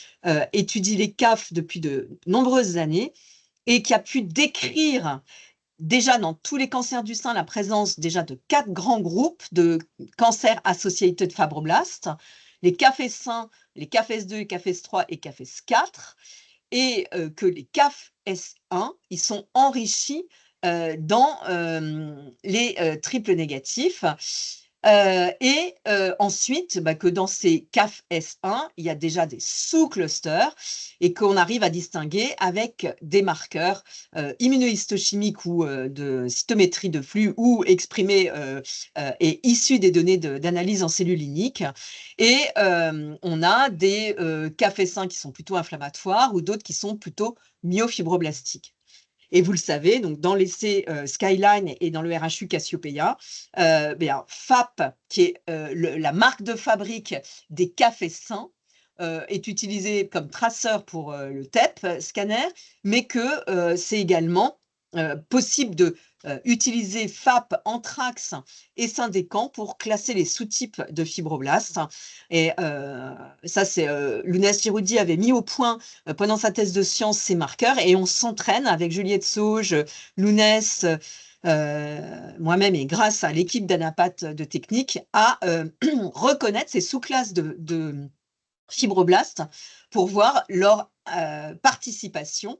Speaker 2: étudie les CAF depuis de nombreuses années et qui a pu décrire déjà dans tous les cancers du sein la présence déjà de 4 grands groupes de cancers associated de fibroblastes, les CAF-S1, les CAF-S2, les CAF-S3 et CAF-S4, et que les CAF-S1, ils sont enrichis dans les triples négatifs. Et ensuite, que dans ces CAF-S1, il y a déjà des sous-clusters et qu'on arrive à distinguer avec des marqueurs immunohistochimiques ou de cytométrie de flux ou exprimés et issus des données d'analyse en cellules liniques. Et on a des CAF-S1 qui sont plutôt inflammatoires ou d'autres qui sont plutôt myofibroblastiques. Et vous le savez, donc dans l'essai Skyline et dans le RHU Cassiopeia, FAP, qui est la marque de fabrique des cafés sains, est utilisé comme traceur pour le TEP scanner, mais que c'est également possible de utiliser FAP, anthrax et syndécan pour classer les sous-types de fibroblastes. Et ça, c'est Lounès Giroudi avait mis au point pendant sa thèse de sciences ces marqueurs, et on s'entraîne avec Juliette Sauge, Lounès, moi-même et grâce à l'équipe d'Anapat de technique à reconnaître ces sous-classes de fibroblastes pour voir leur participation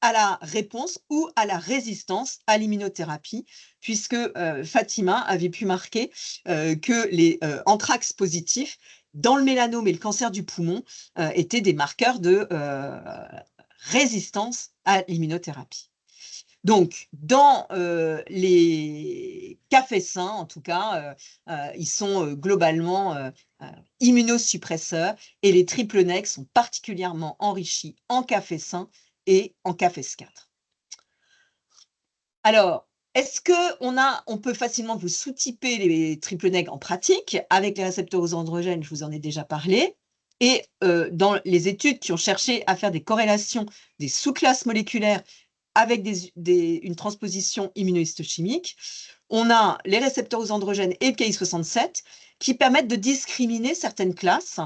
Speaker 2: à la réponse ou à la résistance à l'immunothérapie, puisque Fatima avait pu marquer que les anthrax positifs dans le mélanome et le cancer du poumon étaient des marqueurs de résistance à l'immunothérapie. Donc, dans les cafés sains, en tout cas, ils sont globalement immunosuppresseurs, et les triple neg sont particulièrement enrichis en café sain et en CAF-S4. Alors, Est-ce qu'on peut facilement vous sous-typer les triple neg en pratique avec les récepteurs aux androgènes, je vous en ai déjà parlé, et dans les études qui ont cherché à faire des corrélations des sous-classes moléculaires avec une transposition immunohistochimique, on a les récepteurs aux androgènes et le Ki67 qui permettent de discriminer certaines classes.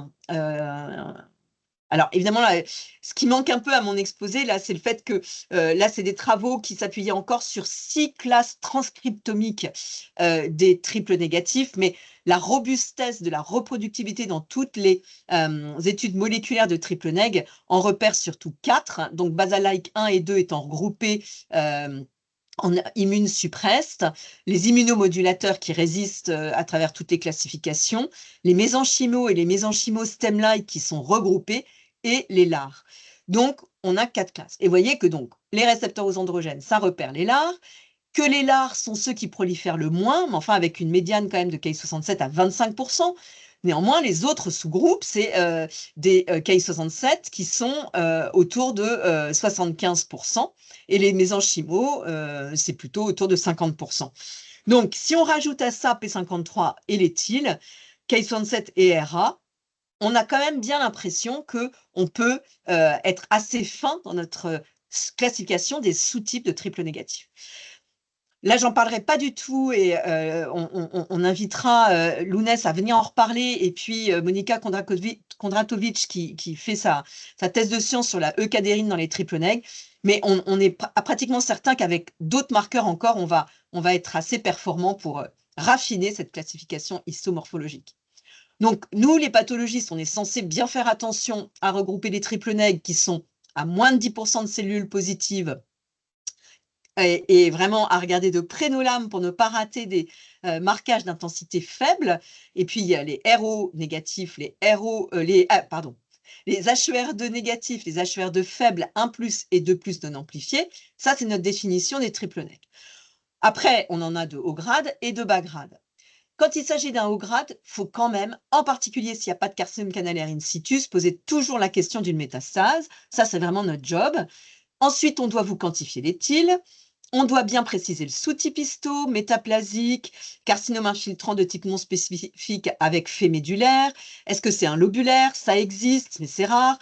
Speaker 2: Alors évidemment, là, ce qui manque un peu à mon exposé, là, c'est le fait que là, c'est des travaux qui s'appuyaient encore sur 6 classes transcriptomiques des triples négatifs, mais la robustesse de la reproductivité dans toutes les études moléculaires de triple neg en repère surtout 4, donc Basal-like 1 et 2 étant regroupés en immune suppressed, les immunomodulateurs qui résistent à travers toutes les classifications, les mésenchymaux et les mésenchymaux stem-like qui sont regroupés, et les LAR. Donc, on a 4 classes. Et vous voyez que donc, les récepteurs aux androgènes, ça repère les LAR, que les LAR sont ceux qui prolifèrent le moins, mais enfin avec une médiane quand même de Ki67 à 25%. Néanmoins, les autres sous-groupes, c'est des Ki67 qui sont autour de 75%, et les mésenchymaux, c'est plutôt autour de 50%. Donc, si on rajoute à ça P53 et l'éthyle, Ki67 et RA, on a quand même bien l'impression qu'on peut être assez fin dans notre classification des sous-types de triple négatif. Là, j'en parlerai pas du tout et on invitera Lounès à venir en reparler, et puis Monika Kondratovic qui fait sa thèse de science sur la eukadérine dans les triple neg. Mais on est pratiquement certain qu'avec d'autres marqueurs encore, on va être assez performant pour raffiner cette classification histomorphologique. Donc, nous, les pathologistes, on est censé bien faire attention à regrouper les triple neg qui sont à moins de 10% de cellules positives, et vraiment à regarder de près nos lames pour ne pas rater des marquages d'intensité faible. Et puis, il y a les RO négatifs, les HER2 négatifs, les HER2 faibles, 1+ et 2+ non amplifiés. Ça, c'est notre définition des triple neg. Après, on en a de haut grade et de bas grade. Quand il s'agit d'un haut grade, il faut quand même, en particulier s'il n'y a pas de carcinome canalaire in situ, se poser toujours la question d'une métastase. Ça, c'est vraiment notre job. Ensuite, on doit vous quantifier l'éthyle. On doit bien préciser le sous-type histo, métaplasique, carcinome infiltrant de type non spécifique avec fait médulaire. Est-ce que c'est un lobulaire? Ça existe, mais c'est rare.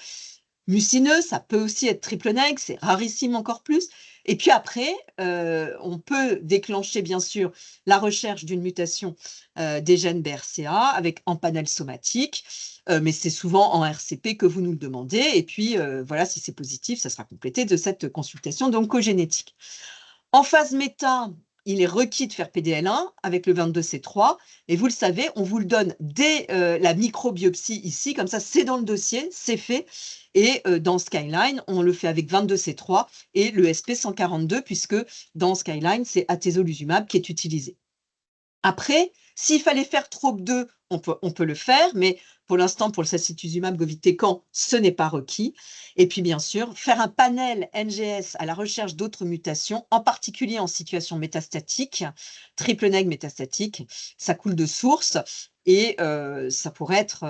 Speaker 2: Mucineux, ça peut aussi être triple neg, c'est rarissime encore plus. Et puis après, on peut déclencher bien sûr la recherche d'une mutation des gènes BRCA avec en panel somatique, mais c'est souvent en RCP que vous nous le demandez. Et puis voilà, si c'est positif, ça sera complété de cette consultation d'oncogénétique. En phase méta, il est requis de faire PDL1 avec le 22C3, et vous le savez, on vous le donne dès la microbiopsie ici, comme ça c'est dans le dossier, c'est fait, et dans Skyline, on le fait avec 22C3 et le SP142, puisque dans Skyline, c'est atezolizumab qui est utilisé. Après, s'il fallait faire TROP2, on peut le faire, mais pour l'instant, pour le sacituzumab govitecan, ce n'est pas requis. Et puis, bien sûr, faire un panel NGS à la recherche d'autres mutations, en particulier en situation métastatique, triple neg métastatique, ça coule de source, et ça pourrait être...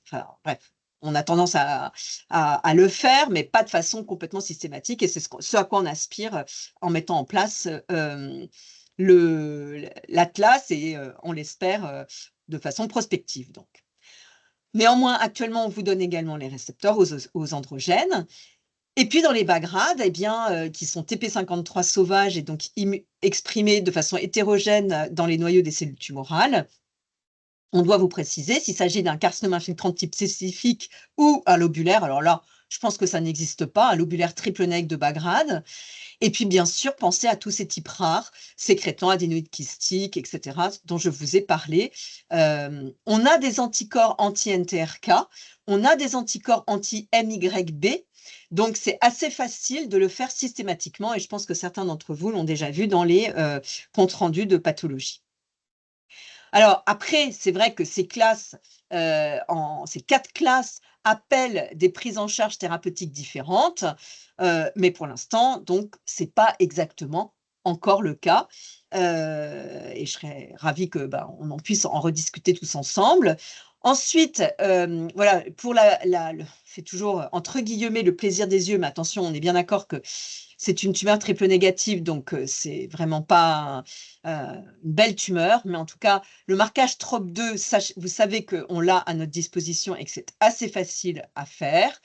Speaker 2: enfin, bref, on a tendance à le faire, mais pas de façon complètement systématique, et c'est ce à quoi on aspire en mettant en place l'atlas, et on l'espère de façon prospective. Donc. Néanmoins, actuellement, on vous donne également les récepteurs aux androgènes. Et puis, dans les bas grades, eh bien, qui sont TP53 sauvages et donc exprimés de façon hétérogène dans les noyaux des cellules tumorales, on doit vous préciser s'il s'agit d'un carcinome infiltrant de type spécifique ou un lobulaire. Alors là, je pense que ça n'existe pas, un lobulaire triple neg de bas grade. Et puis, bien sûr, pensez à tous ces types rares, sécrétants, adénoïdes kystiques, etc., dont je vous ai parlé. On a des anticorps anti-NTRK, on a des anticorps anti-MYB, donc c'est assez facile de le faire systématiquement, et je pense que certains d'entre vous l'ont déjà vu dans les comptes rendus de pathologie. Alors après, c'est vrai que ces classes, ces 4 classes appellent des prises en charge thérapeutiques différentes, mais pour l'instant, donc, ce n'est pas exactement encore le cas. Et je serais ravie que on en puisse en rediscuter tous ensemble. Ensuite, voilà, pour c'est toujours entre guillemets «le plaisir des yeux», mais attention, on est bien d'accord que c'est une tumeur triple négative, donc c'est vraiment pas une belle tumeur. Mais en tout cas, le marquage TROP2, vous savez qu'on l'a à notre disposition et que c'est assez facile à faire.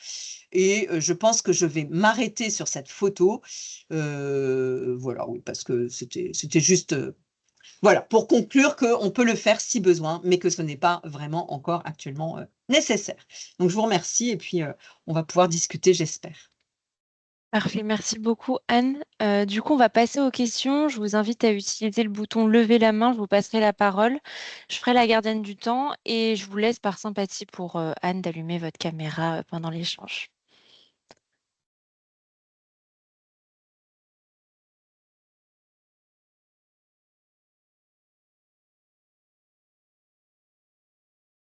Speaker 2: Et je pense que je vais m'arrêter sur cette photo. Voilà, oui, parce que c'était juste, voilà, pour conclure qu'on peut le faire si besoin, mais que ce n'est pas vraiment encore actuellement, nécessaire. Donc je vous remercie et puis, on va pouvoir discuter, j'espère.
Speaker 1: Parfait, merci beaucoup Anne. Du coup, on va passer aux questions. Je vous invite à utiliser le bouton lever la main, je vous passerai la parole. Je ferai la gardienne du temps et je vous laisse par sympathie pour Anne d'allumer votre caméra pendant l'échange.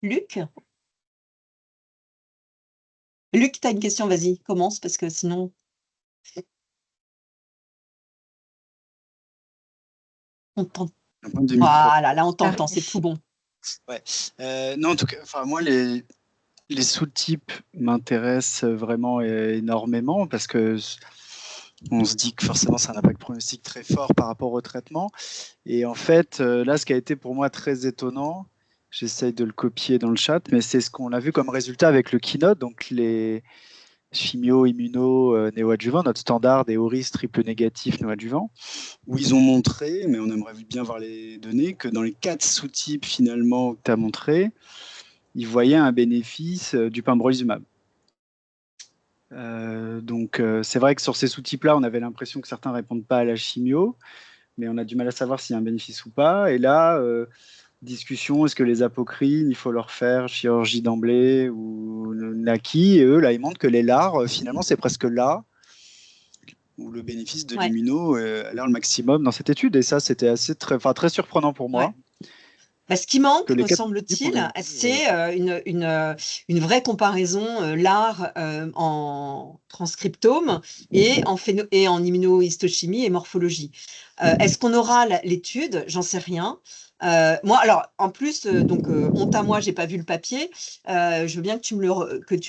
Speaker 2: Luc? Luc, tu as une question? Vas-y, commence parce que sinon on t'ent
Speaker 3: Un problème de micro.
Speaker 2: voilà, là on t'entend, c'est tout
Speaker 1: Parfait.
Speaker 2: bon.
Speaker 3: Ouais. Non, en tout cas, enfin, moi, les sous-types m'intéressent vraiment énormément parce que on se dit que forcément, c'est un impact pronostic très fort par rapport au traitement. Et en fait, là, ce qui a été pour moi très étonnant, j'essaye de le copier dans le chat, mais c'est ce qu'on a vu comme résultat avec le Keynote, donc les chimio, immuno, néoadjuvants, notre standard des ORIS triple négatif néoadjuvant, où ils ont montré, mais on aimerait bien voir les données, que dans les 4 sous-types finalement que tu as montré, ils voyaient un bénéfice du pembrolizumab. Donc c'est vrai que sur ces sous-types-là, on avait l'impression que certains ne répondent pas à la chimio, mais on a du mal à savoir s'il y a un bénéfice ou pas. Et là, discussion, est-ce que les apocrines, il faut leur faire chirurgie d'emblée ou Naki? Et eux, là, ils montrent que les LAR, finalement, c'est presque là où le bénéfice de
Speaker 2: Ouais,
Speaker 3: l'immuno a l'air le maximum dans cette étude. Et ça, c'était très surprenant pour
Speaker 2: ouais.
Speaker 3: moi.
Speaker 2: Bah, ce qui
Speaker 3: Que
Speaker 2: manque,
Speaker 3: les
Speaker 2: me
Speaker 3: 4 types, on
Speaker 2: semble-t-il,
Speaker 3: les voit,
Speaker 2: c'est, une vraie comparaison, LAR, en transcriptome et en immunohistochimie et morphologie. Est-ce qu'on aura l'étude? J'en sais rien. Moi alors en plus, donc honte à moi, j'ai pas vu le papier. Je veux bien que tu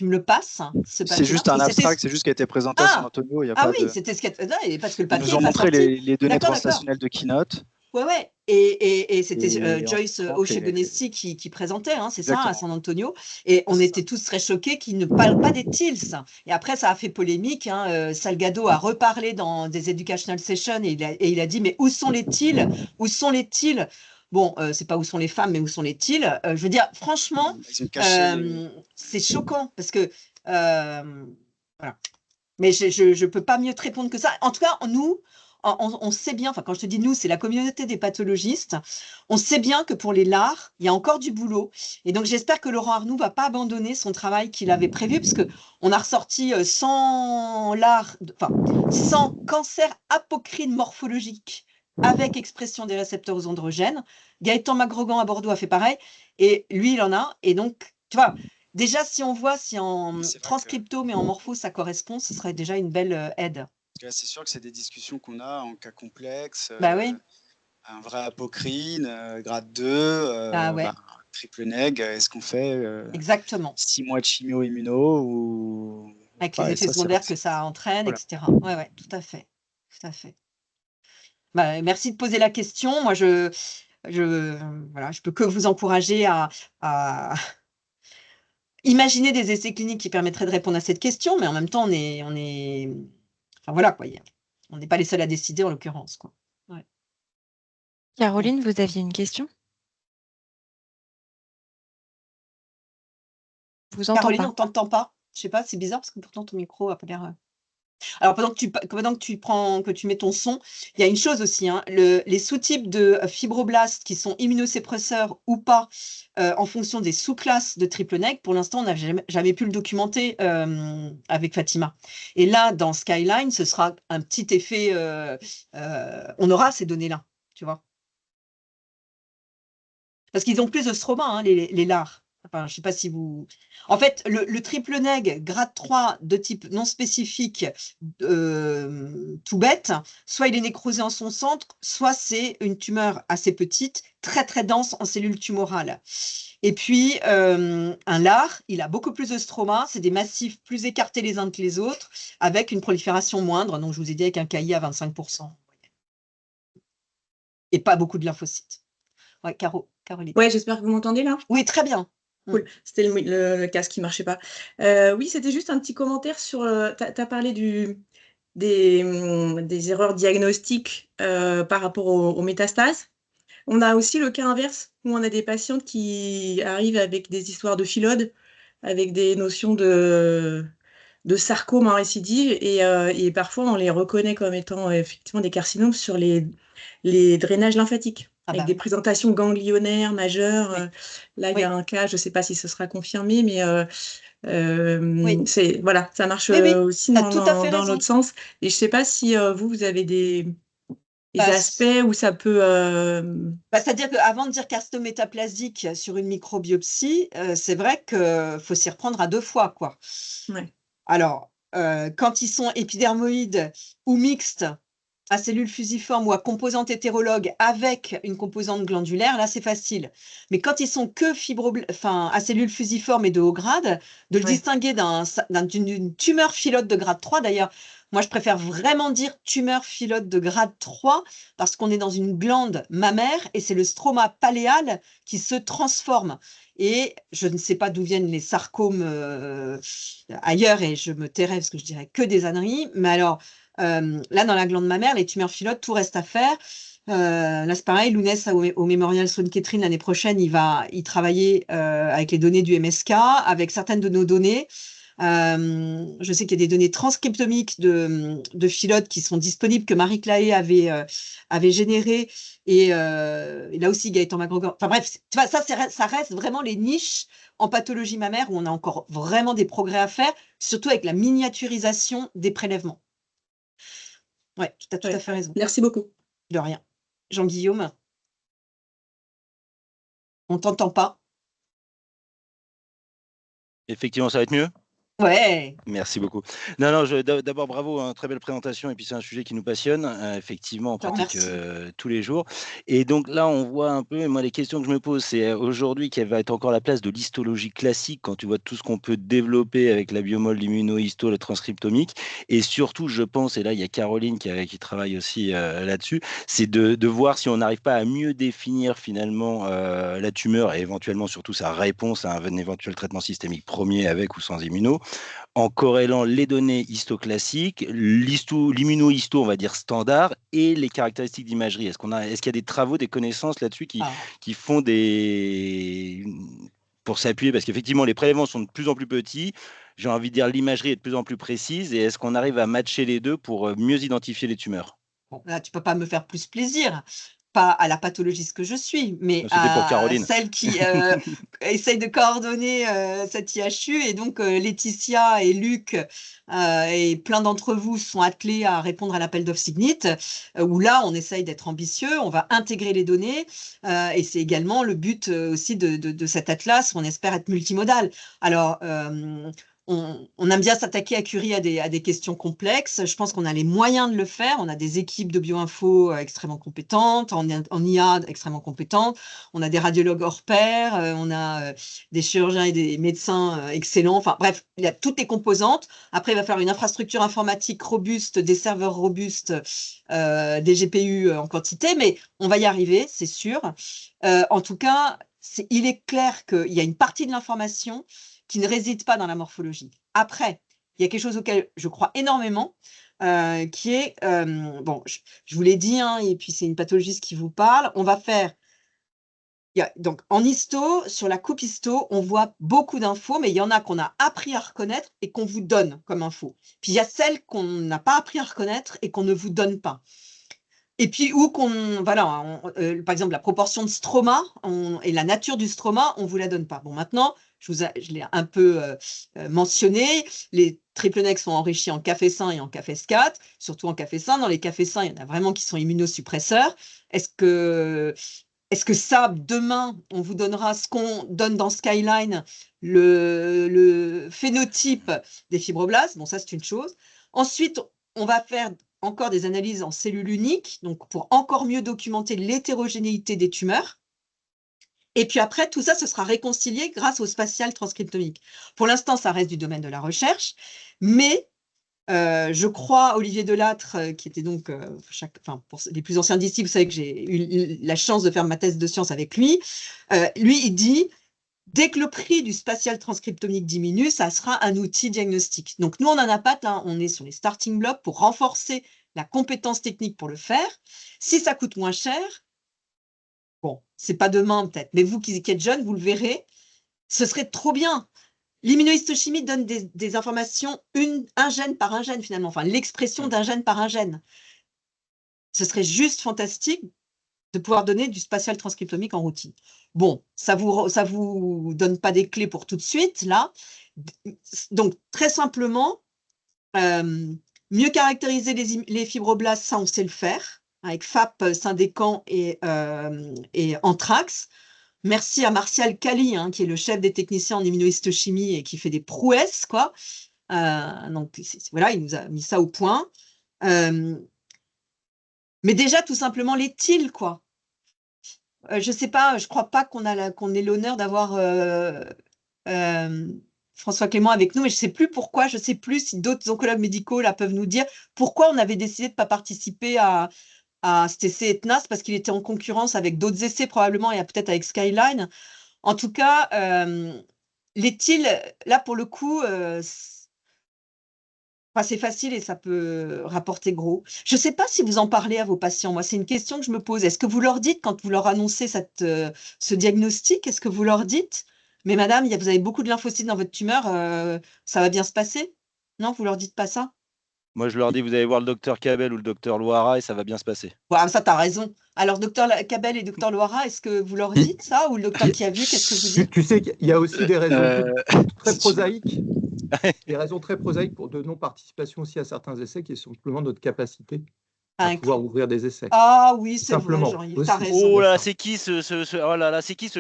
Speaker 2: me le passes, ce
Speaker 3: c'est
Speaker 2: papier-là,
Speaker 3: juste
Speaker 2: parce que
Speaker 3: un
Speaker 2: c'était
Speaker 3: abstract, c'est juste qui a été présenté à San
Speaker 2: ah!
Speaker 3: Antonio. Il y a
Speaker 2: Ah
Speaker 3: pas
Speaker 2: oui,
Speaker 3: de...
Speaker 2: c'était ce qu'il y a parce que le
Speaker 3: Ils
Speaker 2: papier
Speaker 3: nous
Speaker 2: est
Speaker 3: ont
Speaker 2: pas
Speaker 3: montré
Speaker 2: sorti.
Speaker 3: les données
Speaker 2: D'accord, d'accord.
Speaker 3: translationnelles de Keynote.
Speaker 2: Ouais, ouais et c'était,
Speaker 3: Et on
Speaker 2: Joyce
Speaker 3: montrant que
Speaker 2: O'Shaughnessy qui présentait, hein, c'est ça, à
Speaker 3: exactement.
Speaker 2: San Antonio et
Speaker 3: Ouais,
Speaker 2: on
Speaker 3: c'est ça.
Speaker 2: était tous très choqués qu'il ne parle pas des TILS et après ça a fait polémique, hein, Salgado a reparlé dans des educational sessions et il a dit: «Mais où sont les TIL? Où sont les TIL?» Bon, c'est pas où sont les femmes, mais où sont les TIL? Je veux dire franchement,
Speaker 3: Ils ont caché les...
Speaker 2: c'est choquant parce que, voilà. Mais je peux pas mieux te répondre que ça. En tout cas, nous, on sait bien, enfin, quand je te dis nous, c'est la communauté des pathologistes. On sait bien que pour les LAR, il y a encore du boulot. Et donc, j'espère que Laurent Arnoux va pas abandonner son travail qu'il avait prévu, parce que on a ressorti 100 LAR, enfin, 100 cancers apocrines morphologiques avec expression des récepteurs aux androgènes. Gaëtan Magrogan à Bordeaux a fait pareil. Et lui, il en a. Et donc, tu vois, déjà, si on voit si en
Speaker 3: C'est vrai que
Speaker 2: transcriptome et en morpho ça correspond, ce serait déjà une belle, aide.
Speaker 3: c'est sûr que c'est des discussions qu'on a en cas complexe.
Speaker 2: Bah oui,
Speaker 3: Un vrai apocrine, grade 2,
Speaker 2: ah ouais,
Speaker 3: triple neg, est-ce qu'on fait
Speaker 2: exactement.
Speaker 3: 6 mois de chimio-immuno ou
Speaker 2: Avec les
Speaker 3: pas? Et
Speaker 2: effets
Speaker 3: ça, c'est vrai
Speaker 2: secondaires
Speaker 3: que
Speaker 2: que ça entraîne, et
Speaker 3: voilà.
Speaker 2: cetera. Ouais, ouais, tout à fait, tout à fait. Bah, merci de poser la question. Moi, je voilà, je peux que vous encourager à imaginer des essais cliniques qui permettraient de répondre à cette question, mais en même temps, enfin voilà quoi, on n'est pas les seuls à décider en l'occurrence, quoi. Ouais. Bon.
Speaker 1: Caroline, vous aviez une question? Je vous entends
Speaker 2: Caroline,
Speaker 1: pas.
Speaker 2: on t'entend pas. Je sais pas, c'est bizarre parce que pourtant ton micro a pas l'air, alors pendant que tu mets ton son, il y a une chose aussi, hein, les sous-types de fibroblastes qui sont immunosuppresseurs ou pas, en fonction des sous-classes de triple neg, pour l'instant, on n'a jamais pu le documenter, avec Fatima. Et là, dans Skyline, ce sera un petit effet, on aura ces données-là, tu vois? Parce qu'ils ont plus de stroma, hein, les LAR. Enfin, je sais pas si vous... En fait, le triple neg grade 3 de type non spécifique, tout bête, soit il est nécrosé en son centre, soit c'est une tumeur assez petite, très très dense en cellules tumorales. Et puis, un LAR, il a beaucoup plus de stroma, c'est des massifs plus écartés les uns que les autres, avec une prolifération moindre, donc je vous ai dit avec un KI à 25%. Et pas beaucoup de lymphocytes. Ouais, Caroline.
Speaker 4: Ouais, j'espère que vous m'entendez là.
Speaker 2: Oui, très bien.
Speaker 4: Cool, c'était le casque qui marchait pas. Oui, c'était juste un petit commentaire sur... tu as parlé des erreurs diagnostiques par rapport aux métastases. On a aussi le cas inverse, où on a des patientes qui arrivent avec des histoires de phyllodes, avec des notions de sarcome en récidive, et parfois on les reconnaît comme étant effectivement des carcinomes sur les drainages lymphatiques, avec des présentations ganglionnaires majeures.
Speaker 2: Oui.
Speaker 4: Là, il y a un cas, je ne sais pas si ce sera confirmé, mais voilà, ça marche aussi dans l'autre sens. Et je ne sais pas si vous avez des aspects où ça peut...
Speaker 2: c'est-à-dire qu'avant de dire carcinome métaplasique sur une microbiopsie, c'est vrai qu'il faut s'y reprendre à 2 fois, quoi.
Speaker 4: Ouais.
Speaker 2: Alors, quand ils sont épidermoïdes ou mixtes, à cellules fusiformes ou à composante hétérologue avec une composante glandulaire, là, c'est facile. Mais quand ils sont que à cellules fusiformes et de haut grade, de le distinguer d'une tumeur phyllote de grade 3, d'ailleurs, moi, je préfère vraiment dire tumeur phyllote de grade 3 parce qu'on est dans une glande mammaire et c'est le stroma paléal qui se transforme. Et je ne sais pas d'où viennent les sarcomes ailleurs et je me tairai parce que je dirais que des âneries. Mais alors, là, dans la glande mammaire, les tumeurs phyllotes, tout reste à faire. Là, c'est pareil, Lounès au Mémorial Sloan-Kettering l'année prochaine, il va y travailler avec les données du MSK, avec certaines de nos données. Je sais qu'il y a des données transcriptomiques de phyllotes qui sont disponibles, que Marie Claé avait générées. Et là aussi, Gaëtan McGregor. Enfin bref, tu vois, ça reste vraiment les niches en pathologie mammaire où on a encore vraiment des progrès à faire, surtout avec la miniaturisation des prélèvements. Oui, tu as tout à fait raison.
Speaker 4: Merci beaucoup.
Speaker 2: De rien. Jean-Guillaume, on t'entend pas.
Speaker 5: Effectivement, ça va être mieux?
Speaker 2: Ouais.
Speaker 5: Merci beaucoup. Non, d'abord, bravo, hein, très belle présentation. Et puis, c'est un sujet qui nous passionne. Effectivement, on pratique tous les jours. Et donc là, on voit un peu, moi, les questions que je me pose, c'est aujourd'hui, quelle va être encore la place de l'histologie classique quand tu vois tout ce qu'on peut développer avec la biomol, l'immunohisto, la transcriptomique. Et surtout, je pense, et là, il y a Caroline qui travaille aussi là-dessus, c'est de voir si on n'arrive pas à mieux définir finalement la tumeur et éventuellement surtout sa réponse à un éventuel traitement systémique premier avec ou sans immuno, en corrélant les données histoclassiques, l'immunohisto, on va dire standard, et les caractéristiques d'imagerie. Est-ce qu'il y a des travaux, des connaissances là-dessus qui font pour s'appuyer, parce qu'effectivement, les prélèvements sont de plus en plus petits, j'ai envie de dire l'imagerie est de plus en plus précise, et est-ce qu'on arrive à matcher les deux pour mieux identifier les tumeurs?
Speaker 2: Bon, là, tu peux pas me faire plus plaisir. Pas à la pathologiste que je suis, mais
Speaker 5: pour Caroline.
Speaker 2: Celle qui essaye de coordonner cette IHU. Et donc, Laetitia et Luc et plein d'entre vous sont attelés à répondre à l'appel d'offres Signit, où là, on essaye d'être ambitieux, on va intégrer les données. Et c'est également le but aussi de cet atlas, où on espère être multimodal. Alors, on aime bien s'attaquer à Curie à des questions complexes. Je pense qu'on a les moyens de le faire. On a des équipes de bioinfo extrêmement compétentes, en IA extrêmement compétentes. On a des radiologues hors pair, on a des chirurgiens et des médecins excellents. Enfin bref, il y a toutes les composantes. Après, il va falloir une infrastructure informatique robuste, des serveurs robustes, des GPU en quantité, mais on va y arriver, c'est sûr. En tout cas, il est clair qu'il y a une partie de l'information qui ne réside pas dans la morphologie. Après, il y a quelque chose auquel je crois énormément, qui est, bon, je vous l'ai dit, hein, et puis c'est une pathologiste qui vous parle, on va faire, donc en histo, sur la coupe histo, on voit beaucoup d'infos, mais il y en a qu'on a appris à reconnaître et qu'on vous donne comme info. Puis il y a celles qu'on n'a pas appris à reconnaître et qu'on ne vous donne pas. Et puis, voilà, par exemple, la proportion de stroma et la nature du stroma, on ne vous la donne pas. Bon, maintenant, je l'ai un peu mentionné, les triple neg sont enrichis en café sain et en café SCAT, surtout en café sain. Dans les cafés sains, il y en a vraiment qui sont immunosuppresseurs. Est-ce est-ce que ça, demain, on vous donnera ce qu'on donne dans Skyline, le phénotype des fibroblastes? Bon, ça, c'est une chose. Ensuite, on va faire encore des analyses en cellules uniques, donc pour encore mieux documenter l'hétérogénéité des tumeurs. Et puis après, tout ça, ce sera réconcilié grâce au spatial transcriptomique. Pour l'instant, ça reste du domaine de la recherche, mais je crois, Olivier Delattre, qui était donc, pour les plus anciens disciples, vous savez que j'ai eu la chance de faire ma thèse de science avec lui. Lui, il dit, dès que le prix du spatial transcriptomique diminue, ça sera un outil diagnostique. Donc nous, on n'en a pas, là, on est sur les starting blocks pour renforcer la compétence technique pour le faire. Si ça coûte moins cher, bon, c'est pas demain peut-être, mais vous qui êtes jeune, vous le verrez, ce serait trop bien. L'immunohistochimie donne des informations un gène par un gène finalement, enfin l'expression d'un gène par un gène. Ce serait juste fantastique de pouvoir donner du spatial transcriptomique en routine. Bon, ça vous donne pas des clés pour tout de suite, là. Donc, très simplement, mieux caractériser les fibroblastes, ça on sait le faire, avec FAP, Syndécan et Anthrax. Merci à Martial Cali, qui est le chef des techniciens en immunohistochimie et qui fait des prouesses, quoi. Donc, voilà, il nous a mis ça au point. Mais déjà, tout simplement, les TIL, quoi. Je ne sais pas, je ne crois pas qu'on ait l'honneur d'avoir François Clément avec nous, mais je ne sais plus pourquoi, je ne sais plus si d'autres oncologues médicaux là, peuvent nous dire pourquoi on avait décidé de ne pas participer à cet essai ETNAS, parce qu'il était en concurrence avec d'autres essais probablement, et peut-être avec Skyline. En tout cas, les TIL, là pour le coup, c'est facile et ça peut rapporter gros. Je ne sais pas si vous en parlez à vos patients. Moi, c'est une question que je me pose. Est-ce que vous leur dites, quand vous leur annoncez ce diagnostic, est-ce que vous leur dites, mais madame, vous avez beaucoup de lymphocytes dans votre tumeur, ça va bien se passer? Non, vous leur dites pas ça?
Speaker 5: Moi, je leur dis, vous allez voir le docteur Cabel ou le docteur Loara et ça va bien se passer.
Speaker 2: Ouais, ça, tu as raison. Alors, docteur Cabel et docteur Loara, est-ce que vous leur dites ça? Ou le docteur qui a vu, qu'est-ce que vous dites?
Speaker 6: Tu sais qu'il y a aussi des raisons très prosaïques. Des raisons très prosaïques de non-participation aussi à certains essais, qui est simplement notre capacité à pouvoir ouvrir des essais.
Speaker 2: Ah oui, c'est vrai, Jean-Yves, t'as raison.
Speaker 5: Oh là, c'est qui ce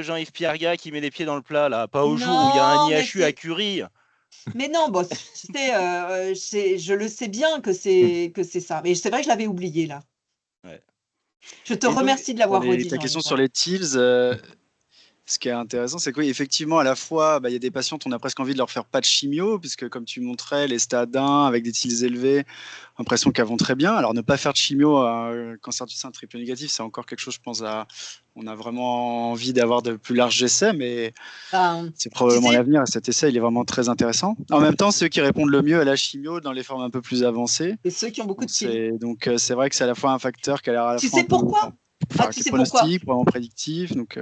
Speaker 5: Jean-Yves Pierga qui met les pieds dans le plat, là? Pas au jour où il y a un IHU à Curie.
Speaker 2: Mais non, bon, je le sais bien que c'est ça. Mais c'est vrai que je l'avais oublié, là.
Speaker 3: Ouais.
Speaker 2: Je te remercie de l'avoir redit.
Speaker 3: Ta question sur les TILs, ce qui est intéressant, c'est qu'effectivement, à la fois, il y a des patients, on a presque envie de leur faire pas de chimio, puisque comme tu montrais, les stades 1 avec des TILs élevés, l'impression qu'elles vont très bien. Alors, ne pas faire de chimio à un cancer du sein triple négatif, c'est encore quelque chose, je pense, on a vraiment envie d'avoir de plus larges essais, mais c'est probablement l'avenir. Et cet essai, il est vraiment très intéressant. En même temps, c'est eux qui répondent le mieux à la chimio dans les formes un peu plus avancées.
Speaker 2: Et ceux qui ont beaucoup de TILs.
Speaker 3: Donc, c'est vrai que c'est à la fois un facteur qui a l'air à la fois.
Speaker 2: Tu sais pourquoi?
Speaker 3: Tu sais pronostic, vraiment prédictif. Donc,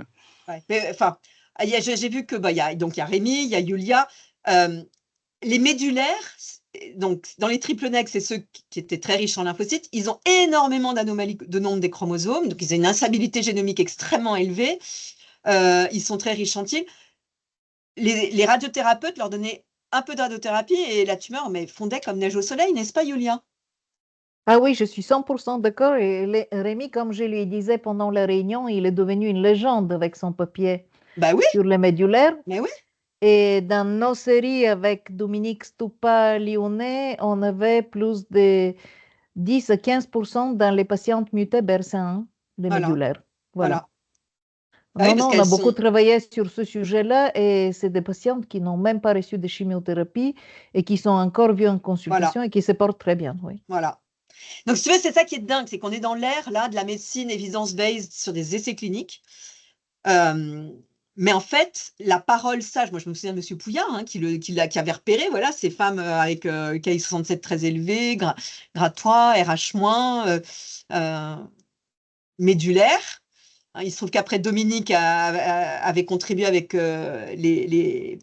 Speaker 2: j'ai vu que il y a Rémi, il y a Yulia. Les médulaires, donc dans les triple nègres, c'est ceux qui étaient très riches en lymphocytes. Ils ont énormément d'anomalies de nombre des chromosomes, donc ils ont une instabilité génomique extrêmement élevée. Ils sont très riches en TIL. Les radiothérapeutes leur donnaient un peu de radiothérapie et la tumeur fondait comme neige au soleil, n'est-ce pas, Yulia?
Speaker 7: Ah oui, je suis 100% d'accord. Et Rémi, comme je lui disais pendant la réunion, il est devenu une légende avec son papier sur les médulaires.
Speaker 2: Mais oui.
Speaker 7: Et dans nos séries avec Dominique Stupa-Lyonnais, on avait plus de 10 à 15% dans les patientes mutées BRCA1 des médulaires. Voilà. Non, on a beaucoup travaillé sur ce sujet-là et c'est des patientes qui n'ont même pas reçu de chimiothérapie et qui sont encore vues en consultation et qui se portent très bien. Oui.
Speaker 2: Voilà. Donc, si tu veux, c'est ça qui est dingue, c'est qu'on est dans l'ère là de la médecine evidence-based sur des essais cliniques. Mais en fait, la parole sage, moi je me souviens de M. Pouillard qui avait repéré ces femmes avec KI67 très élevé, grade 3, RH-, médulaire. Il se trouve qu'après, Dominique avait contribué avec les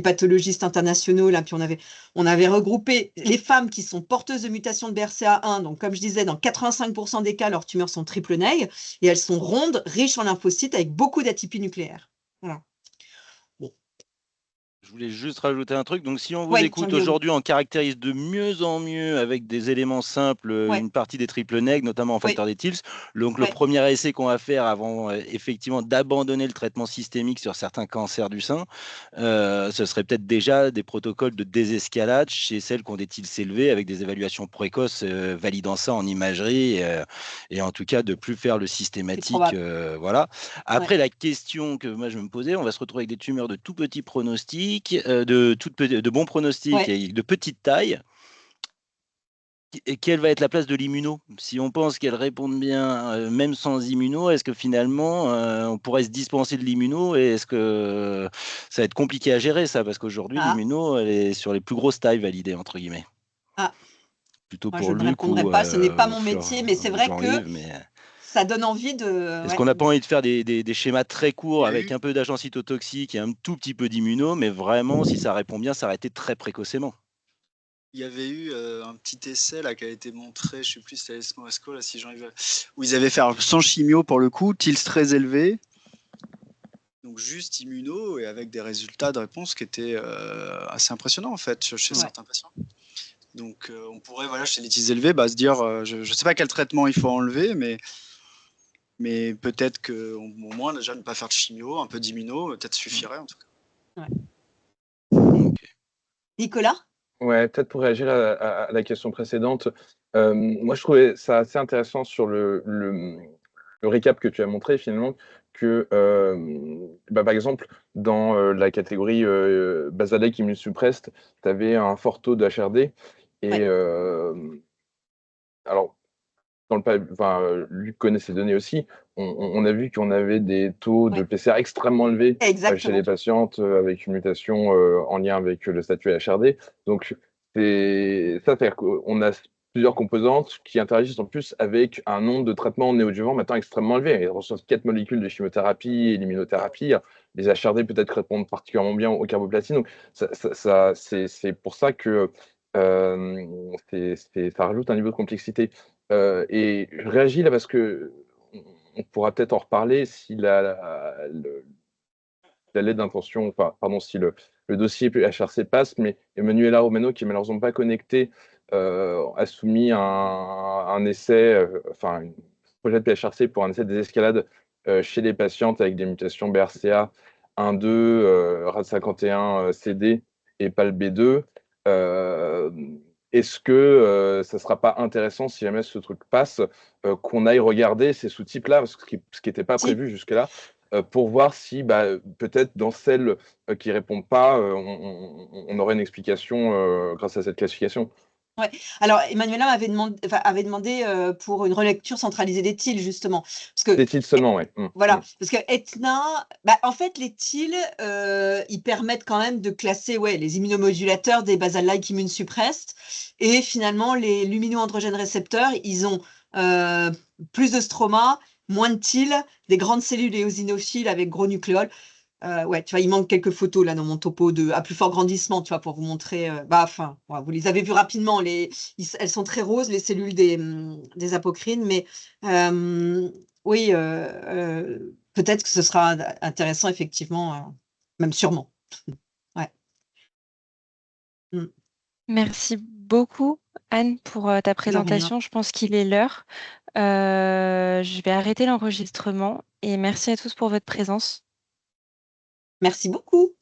Speaker 2: pathologistes internationaux, là, puis on avait regroupé les femmes qui sont porteuses de mutations de BRCA1. Donc, comme je disais, dans 85% des cas, leurs tumeurs sont triple nègres et elles sont rondes, riches en lymphocytes, avec beaucoup d'atypie nucléaire. Voilà. Bon.
Speaker 5: Je voulais juste rajouter un truc. Donc, si on vous écoute aujourd'hui, on caractérise de mieux en mieux avec des éléments simples une partie des triple neg, notamment en facteur des TILS. Donc, le premier essai qu'on va faire avant effectivement d'abandonner le traitement systémique sur certains cancers du sein, ce serait peut-être déjà des protocoles de désescalade chez celles qui ont des TILS élevés avec des évaluations précoces validant ça en imagerie et en tout cas de plus faire le systématique. Voilà. Après, la question que moi je me posais, on va se retrouver avec des tumeurs de tout petits pronostics, de bons pronostics et de petite taille. Et quelle va être la place de l'immuno? Si on pense qu'elles répondent bien, même sans immuno, est-ce que finalement, on pourrait se dispenser de l'immuno et est-ce que ça va être compliqué à gérer ça? Parce qu'aujourd'hui, l'immuno, elle est sur les plus grosses tailles validées, entre guillemets. Plutôt
Speaker 2: Moi,
Speaker 5: pour
Speaker 2: je ne répondrai pas, ce n'est pas mon métier, mais c'est vrai que ça donne envie de...
Speaker 5: Est-ce qu'on n'a pas envie de faire des schémas très courts avec un peu d'agent cytotoxique et un tout petit peu d'immuno, mais vraiment, si ça répond bien, s'arrêter très précocement?
Speaker 3: Il y avait eu un petit essai là, qui a été montré, je ne sais plus si c'était l'ESMO ASCO, là, si j'arrive où ils avaient fait sans chimio pour le coup, TILS très élevé, donc juste immuno et avec des résultats de réponse qui étaient assez impressionnants en fait chez certains patients. Donc on pourrait, voilà, chez les TILS élevés, se dire, je ne sais pas quel traitement il faut enlever, mais peut-être qu'au moins déjà ne pas faire de chimio, un peu d'immuno, peut-être suffirait en tout cas.
Speaker 2: Nicolas?
Speaker 8: Ouais, peut-être pour réagir à la question précédente, moi je trouvais ça assez intéressant sur le récap que tu as montré finalement, que par exemple dans la catégorie Basalec immunosuppressed, tu avais un fort taux de HRD et alors Luc connaît ces données aussi. On a vu qu'on avait des taux de PCR extrêmement élevés chez les patientes avec une mutation en lien avec le statut HRD. Donc, ça veut dire qu'on a plusieurs composantes qui interagissent en plus avec un nombre de traitements néoadjuvants maintenant extrêmement élevé. Ils reçoivent 4 molécules de chimiothérapie et l'immunothérapie. Les HRD peut-être répondent particulièrement bien aux carboplatines. Donc, c'est pour ça que ça rajoute un niveau de complexité. Et je réagis là parce que on pourra peut-être en reparler si la lettre d'intention, si le dossier HRC passe, mais Emanuela Romano, qui est malheureusement pas connectée, a soumis un essai, un projet de PHRC pour un essai de désescalade chez les patientes avec des mutations BRCA 1, 2, RAD51 CD et PAL-B2. Est-ce que ça ne sera pas intéressant, si jamais ce truc passe, qu'on aille regarder ces sous-types-là, ce qui n'était pas prévu jusque-là, pour voir si peut-être dans celles qui ne répondent pas, on aurait une explication grâce à cette classification?
Speaker 2: Ouais. Alors, Emmanuela avait demandé pour une relecture centralisée des TIL, justement.
Speaker 8: Des TIL seulement, oui.
Speaker 2: Voilà, parce que Etna, en fait, les TIL, ils permettent quand même de classer les immunomodulateurs des basal-like immunosuppressed. Et finalement, les lumino-androgènes récepteurs, ils ont plus de stroma, moins de TIL, des grandes cellules éosinophiles avec gros nucléoles. Tu vois, il manque quelques photos là dans mon topo à plus fort grandissement, tu vois, pour vous montrer. Vous les avez vues rapidement. Elles sont très roses, les cellules des apocrines, mais oui, peut-être que ce sera intéressant, effectivement, même sûrement. Ouais.
Speaker 1: Merci beaucoup, Anne, pour ta présentation. Je pense qu'il est l'heure. Je vais arrêter l'enregistrement et merci à tous pour votre présence.
Speaker 2: Merci beaucoup.